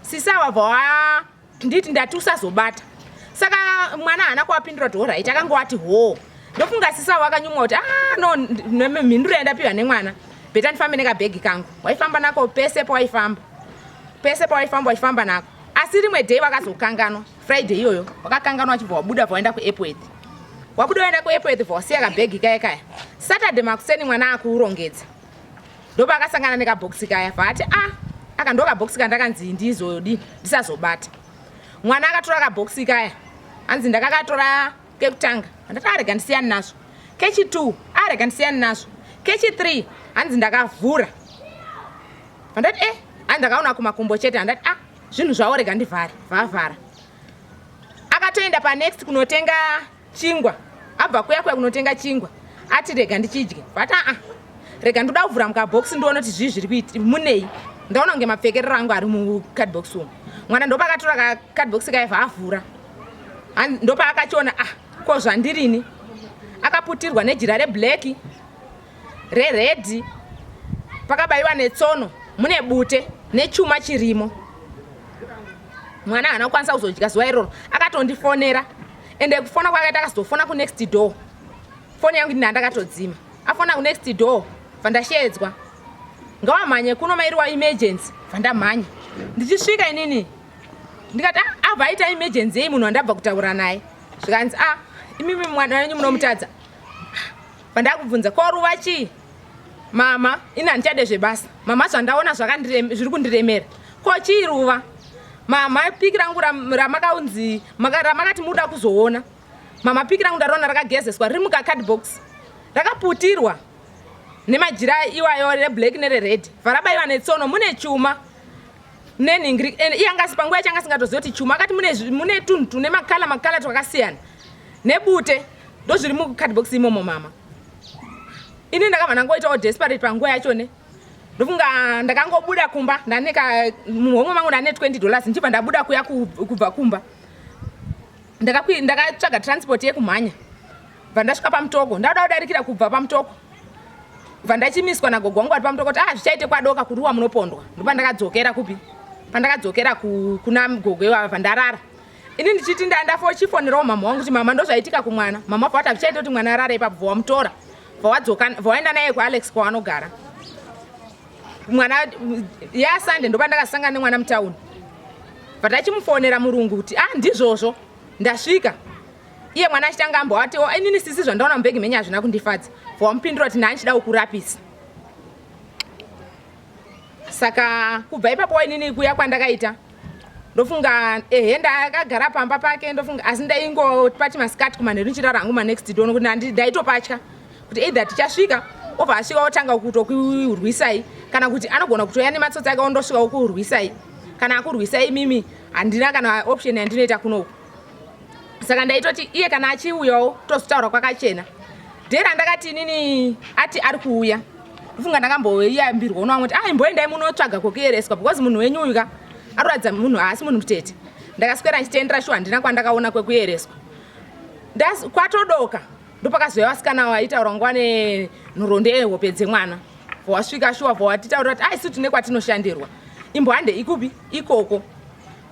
sisi avabva nditi ndati usazobata saka mwana haana kuwapindura kuti oright akangowati ho ndofunga sisi avo akanyumwa kuti no mhinduro yandapiwa nemwana bheta ndifambe nekabhegi kangu waifamba nako pese pawaifamba nako asi rimwe dhei wakazokanganwa friday iyoyo wakakanganwa achibva wabuda vaenda kuairport wabuda waenda kuairport vawasiya kabhegi kaya kaya saturday makuseni mwana akuurongedza ndopa akasangana nekabhokisi kaya vati aka ndo kabhokisi kandakanzi ndizodi ndisazobata mwana akatora kabhokisi kaya hanzi ndakakatora kekutanga andati arega ndisiyani nazvo kechi2 arega ndisiyani nazvo kechi3 hanzi ndakavhura andati handakaona kumakumbo chete handati zvinhu zvavo rega ndivhare vavhara akatoenda panext kunotenga chingwa abva kuya kunotenga chingwa ati rega ndichidye vati rega ndoda kuvhura mukabhokisi ndione kuti zvii zviri kuiti munei ndaona kunge mapfekerero angu ari mukadhibhokisi umu mwana ndopa akatora kakadhibhokisi kaibva avhura ndopa akachiona ko zvandirini akaputirwa nejira reblack reredhi pakabaiwa netsono mune bute nechuma chirimo mwana haana kukwanisa kuzodya zuva iroro akatondifonera ende kufona kwakaita akazofona kunext door foni yangu ndandakatodzima afona kunext door vandashedzwa ngawamhanye kuno mairiwa emergency vandamhanya ndichisvika inini ndikati abvaita emergency yei munhu wandabva kutaura naye zvikanzi imimi mwana wenyu munomutadza vandakubvunza ko ruva chii mama ini handichade zvebasa mama zvandaona zviri kundiremera ko chii ruva mama piki rangu ramakaunzi ramakati muda kuzoona mama piki rangu ndaraona rakagezeswa riri mukakadhibhokisi rakaputirwa nemajira iwayo reblack nereredhi varabaiwa netsono mune chuma nenhingiri iyangasi panguva yachanga singatoziva kuti chuma akati mune tunhu tune makala twakasiyana nebute ndozviri mukadhibhokisi imomo mama ini ndakabva ndangoitawo desperate panguva yachone ndofunga ndakangobuda kumba ndaneka muhomwe mangu ndane $20 ndichibva ndabuda kuya kubva kumba ndakatsvaga transport yekumhanya bva ndasvika pamutoko ndauda kudarikira kubva pamutoko bva ndachimiswa nagogo wangu ari pamutoko kuti zvichaite kwadoka kuruwa munopondwa ndopa ndakadzokera kupi pandakadzokera kuna gogo iwava bva ndarara ini ndichiti ndachifonerawo mama wangu kuti mama ndozvaitika kumwana mama bva vati hazvichaite kuti mwana arara ipapo bva wamutora vawaenda naye kualex kwavanogara mwana yaSunday ndopa ndakasangana nemwana mutauni vatachimufonera murungu kuti ndizvozvo ndasvika iye mwana achitanga ambowati inini sisi zvandaona mubhegi menyu hazvina kundifadza vamupindura kuti ndanchida kukurapisa saka kubva ipapo inini kuya kwandakaita ndofunga ndakagara pamba pake ndofunga asi ndaingopati masikati kumanheru nichirara hangu manext door nokuti ndaitopatya kuti either tichasvika obva asvika otanga kutokurwisai kana kuti anogona kutoya nematsotsi ake ondosvika okurwisai kana akurwisai mimi handina kana option yandinoita kunoku saka ndaitoti iye kana achiuyawo tozotaura kwakachena dhera ndakati inini ati ari kuuya ufunga ndakamboyambirwa uno wamwe kuti imboendai munotsvaga kokuyereswa because munhu wenyu uyuka aroradza munhu haasi munhu mutete ndakaswera ndichitendera shuwa handina kwandakaona kwekuyereswa kwatodoka ndopakazoya vasikana vaitaura nguva nenhoroondo yehope dzemwana vawasvika shuwa vawatitaurira kuti isi tine kwatinoshandirwa imbohande ikupi ikoko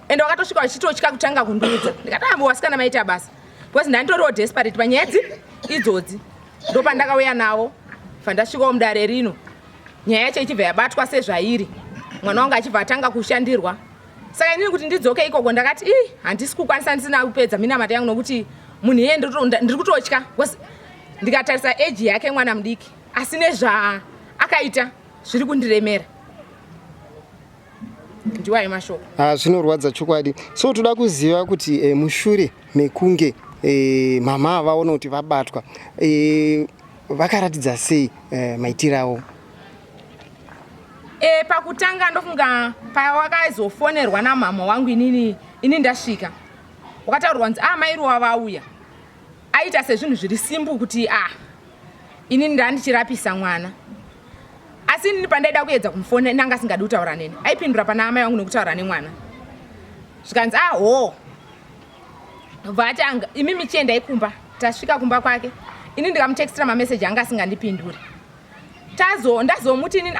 ende wakatosvika vachitotya kutanga kundiudza ndikati ambo vasikana maita basa because ndanditoriwo desperate panyaya idzodzi ndopandakauya navo vandasvikawo mudare rino nyaya yacho ichibva yabatwa sezvairi mwana wangu achibva atanga kushandirwa saka inini kuti ndidzoke ikoko ndakati handisi kukwanisa ndisina kupedza minamata yangu nokuti munhu iye ndiri kutotya ndikatarisa eji yake mwana mudiki asi nezvaakaita zviri kundiremera ndiwayo mashoko zvinorwadza chokwadi so toda kuziva kuti mushure mekunge mama vaona kuti vabatwa vakaratidza sei maitiro avo pakutanga ndofunga pawakazofonerwa namama wangu ini ndasvika wakataurirwa kunzi mairuwa vauya aita sezvinhu zviri simbu kuti inini ndandichirapisa mwana asi nini pandaida kuedza kumufona nanga asingadi kutaura neni aipindura pana amai vangu nekutaura nemwana zvikanzi ho vatanga imi michiendai kumba tasvika kumba kwake ini ndikamutekstira mameseji anga asingandipinduri ndazomuti inini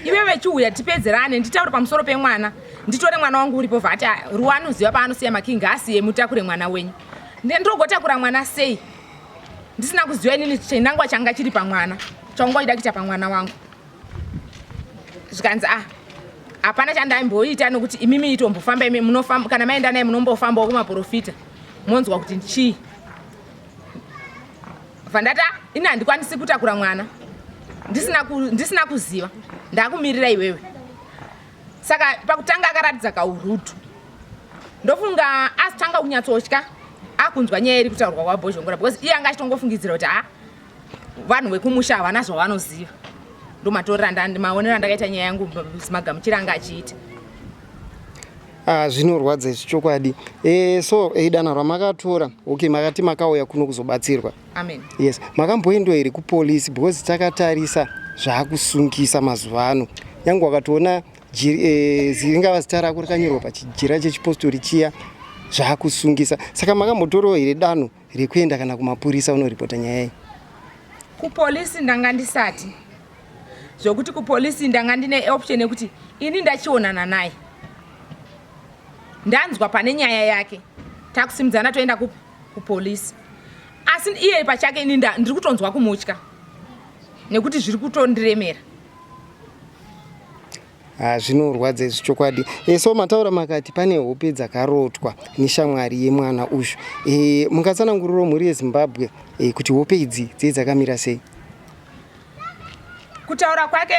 iwewe chiuya tipedzerane nditaure pamusoro pemwana nditore mwana wangu uripo vati RUWA anoziva paanosiya makingi asiye mutakure mwana wenyu ndogotakura mwana sei ndisina kuziva inini chinangwa changa chiri pamwana chaungoida kuita pamwana wangu zvikanzi hapana chandaimboita nokuti imimi itombofamba imi munofamba kana maenda naye munombofambawo kumaprofita monzwa kuti chii vandata ini handikwanisi kutakura mwana ndisina kuziva ndakumirira iwewe saka pakutanga akaratidza kaurutu ndofunga asitanga kunyatsotya akunzwa nyaya iri kutaurwa kwabhozhongora because iye anga achitongofungidzira kuti vanhu vekumusha havana zvavanoziva ndomatorera maonero andakaita nyaya yangu zimagamuchira anga achiita zvinorwadza izvi chokwadi so danho ramakatora okay makati makauya kuno kuzobatsirwa amen yes makamboendowa here kupolisi because takatarisa zvaakusungisa mazuva ano nyange wakatoona ringava zita rako rakanyorwa pachijira chechipostori chiya zvaakusungisa saka makambotorawo here danho rekuenda kana kumapurisa unoripota nyaya iyi kupolisi ndanga ndisati zvokuti kupolisi ndanga ndine option yekuti ini ndachionana naye ndanzwa pane nyaya yake takusimudzana toenda kupolisi asi iye pachake ini ndiri kutonzwa kumutya nekuti zviri kutondiremera zvinorwadza izvi chokwadi so mataura makati pane hope dzakarotwa neshamwari yemwana uyu mukatsananguriro mhuri yezimbabwe kuti hope idzi dzei dzakamira sei kutaura kwake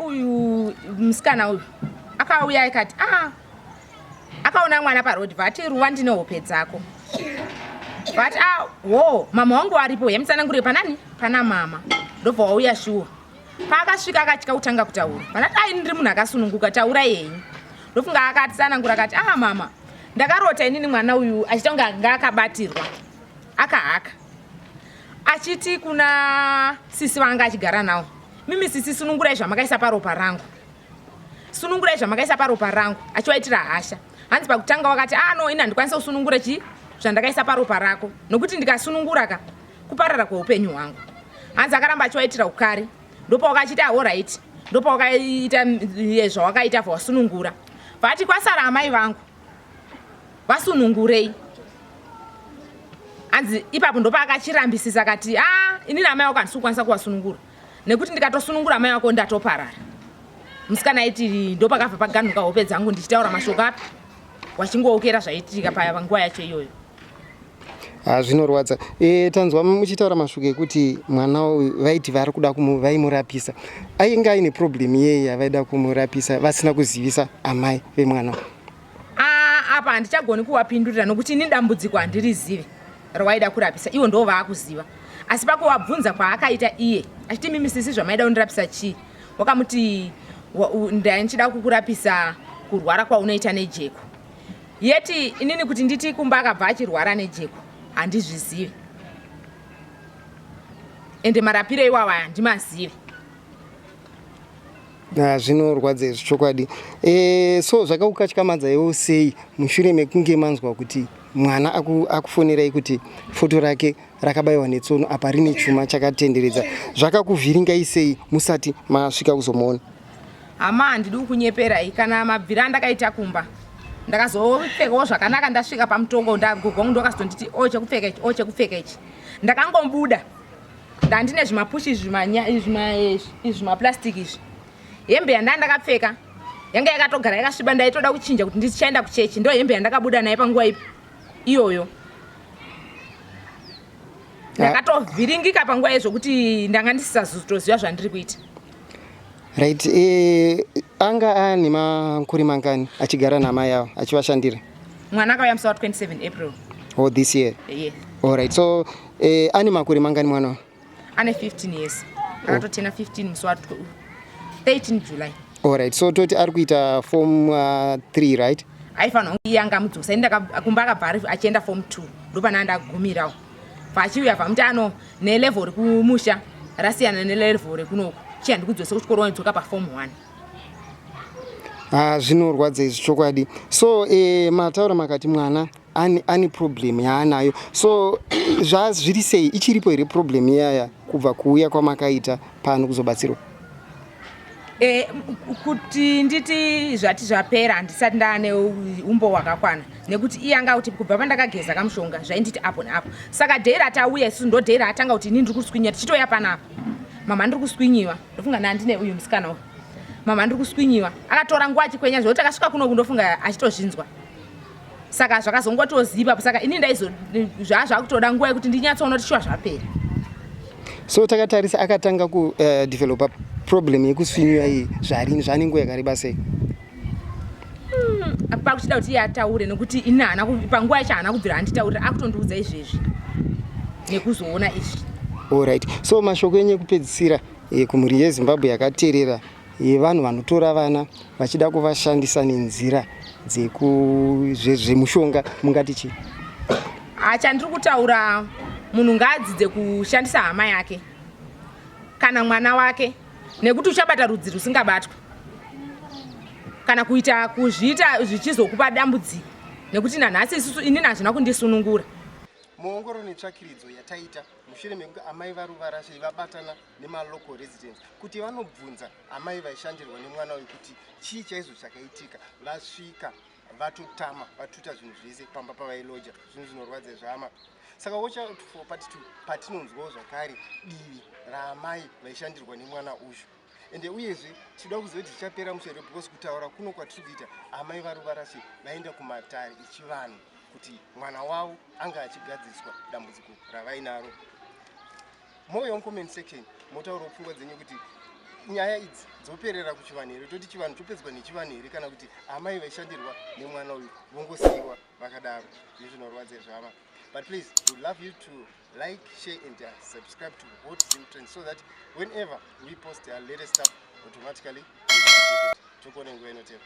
uyu musikana uyu akauya akati akaona mwana parodhi vati RUWA ndine hope dzako vati mama wangu aripo yamutsanangurire panani pana mama ndobva wauya shuwa paakasvika akatya kutanga kutaura vanati ini ndiri munhu akasununguka taura yenyu ndofunga akati tsanangura akati mama ndakarota inini mwana uyu achitonga ngaakabatirwa akahaka achiti kuna sisi vanga achigara nawo mimi sisi sunungurai zvamakaisa paropa rangu sunungurai zvamakaisa paropa rangu achivaitira hasha hanzi pakutanga wakati ini handikwanisa kusunungura zvandakaisa paropa rako nokuti ndikasunungura kuparara kweupenyu hwangu hanzi akaramba achivaitira ukari ndopawakachiti right ndopawakaita zvawakaita vasunungura vati kwasara amai vangu vasunungurei hanzi ipapo ndopaakachirambisisa akati inini amai wako handisi kukwanisa kuvasunungura nekuti ndikatosunungura amai wako ndatoparara musikana aiti ndopakabva paganuka hope dzangu ndichitaura mashoko api wachingookera zvaitika panguva yacho iyoyo zvinorwadza tanzwa muchitaura mashoko ekuti mwana vaiti vari kuda vaimurapisa ainge aine problem yei yavaida kumurapisa vasina kuzivisa amai vemwana apa handichagoni kuvapindurira nokuti ini dambudziko handirizive rawaida kurapisa ivo ndo vaakuziva asi pakuvabvunza kwaakaita iye achiti mimi sisi zvamaida kundirapisa chii wakamuti ndichida kukurapisa kurwara kwaunoita nejeko yeti inini kuti nditi kumba akabva achirwara nejeko handizvizivi ende marapiro iwawa handimazivi zvinorwadza izvi chokwadi so zvakaukatyamadzawo sei mushure mekunge manzwa kuti mwana akufonerai kuti foto rake rakabayiwa netsono apa rine chuma chakatenderedza zvakakuvhiringai sei musati masvika kuzomuona hama handidi kunyeperai kana mabvira andakaita kumba ndakazopfekawo zvakanaka ndasvika pamutongo ndagogwangu ndokazotonditi chekupfeka ichi ndakangombuda ndandine zvimapushi zvimaplastiki izvi hembe yandandakapfeka yanga yakatogara yakasviba ndaitoda kuchinja kuti ndichaenda kuchechi ndo hembe yandakabuda naye panguva iyoyo ndakatovhiringika panguva yezvokuti ndanga ndisisazotoziva zvandiri kuita right anga ane makore mangani achigara namai avo achivashandira mwana akauya musi wa27 April this year yeah. Alright, so ane makore mangani mwana ane 15 years akatotena 15 musi wa13 July Alright, so toti ari kuita form 3 right aifanwa yanga mudzosa ini kumba akabva achienda form 2 ndopana ndagumirawo pachiuya pamuti nelevel rekumusha rasiyana nelevel rekunoku chiyandikudzose kuchikoro wanidzoka paform 1. Zvinorwadza izvi chokwadi. So mataura makati mwana ani problem yaanayo, so zviri sei, ichiripo here problem iyaya kubva kuuya kwamakaita pano kuzobatsirwa? Kuti nditi zvati zvapera handisati ndaane umbo hwakakwana, nekuti iye anga kuti kubva pandakageza kamushonga zvainditi apo neapo. Saka dhei ratauya isusu ndo dhei ratanga kuti ini ndiri kuswinya, tichitoya panapa mama ndiri kuswinyiwa, ndofunga nandine uyu musikana uyu, mama ndiri kuswinyiwa, akatora nguva achikwenya zvokuti akasvika kuno kundofunga achitozvinzwa. Saka zvakazongotozipa, saka ini zvazvakutoda nguva yekuti ndinyatsoona kuti shuwa zvapera. So takatarisa akatanga kudevelopa problem yekuswinyiwa iyi zvane nguva yakareba sei? Pakuchida kuti iye ataure, nekuti ini panguva yacho haana kubvira anditaurira, akutondiudza izvezvi nekuzoona izvi. Alright, so mashoko enyu ekupedzisira kumhuri yeZimbabwe yakateerera yevanhu vanotora vana vachida kuvashandisa nenzira zvemushonga, mungati chii? Chandiri kutaura, munhu ngaadzidze kushandisa hama yake kana mwana wake, nekuti uchabata rudzi rusingabatwa, kana kuita kuzviita zvichizokupa dambudziko, nekuti nanhasi isusu inini hazvina kundisunungura. Muongoro netsvakiridzo yataita mushure mekunge amai varuvarashe vabatana nemalocal residents kuti vanobvunza amai vaishandirwa nemwana uyu kuti chii chaizvo chakaitika, vasvika vatotama vatuita zvinhu zvese pamba pavailoja, zvinhu zvinorwadza zvama. Saka patinonzwawo zvakare divi raamai vaishandirwa nemwana uyu, ende uyezve tinoda kuziva kuti zvichapera mushere, because kutaura kuno kwatiri kuita amai varuvarashe vaenda kumatare echivanhu kuti mwana wavo anga achigadziswa dambudziko ravainaro. Mouya mucomment section motaura pfungwa dzenyu kuti nyaya idzi dzoperera kuchivanhu here, toti chivanhu chopedzwa nechivanhu here, kana kuti amai vaishandirwa nemwana uyu vongosiyiwa vakadaro. Izvi zvinorwadza zvama. But please, we would love you to like, share and subscribe to Hot Zim Trends so that whenever we post our latest stuff, automatically you'll be updated.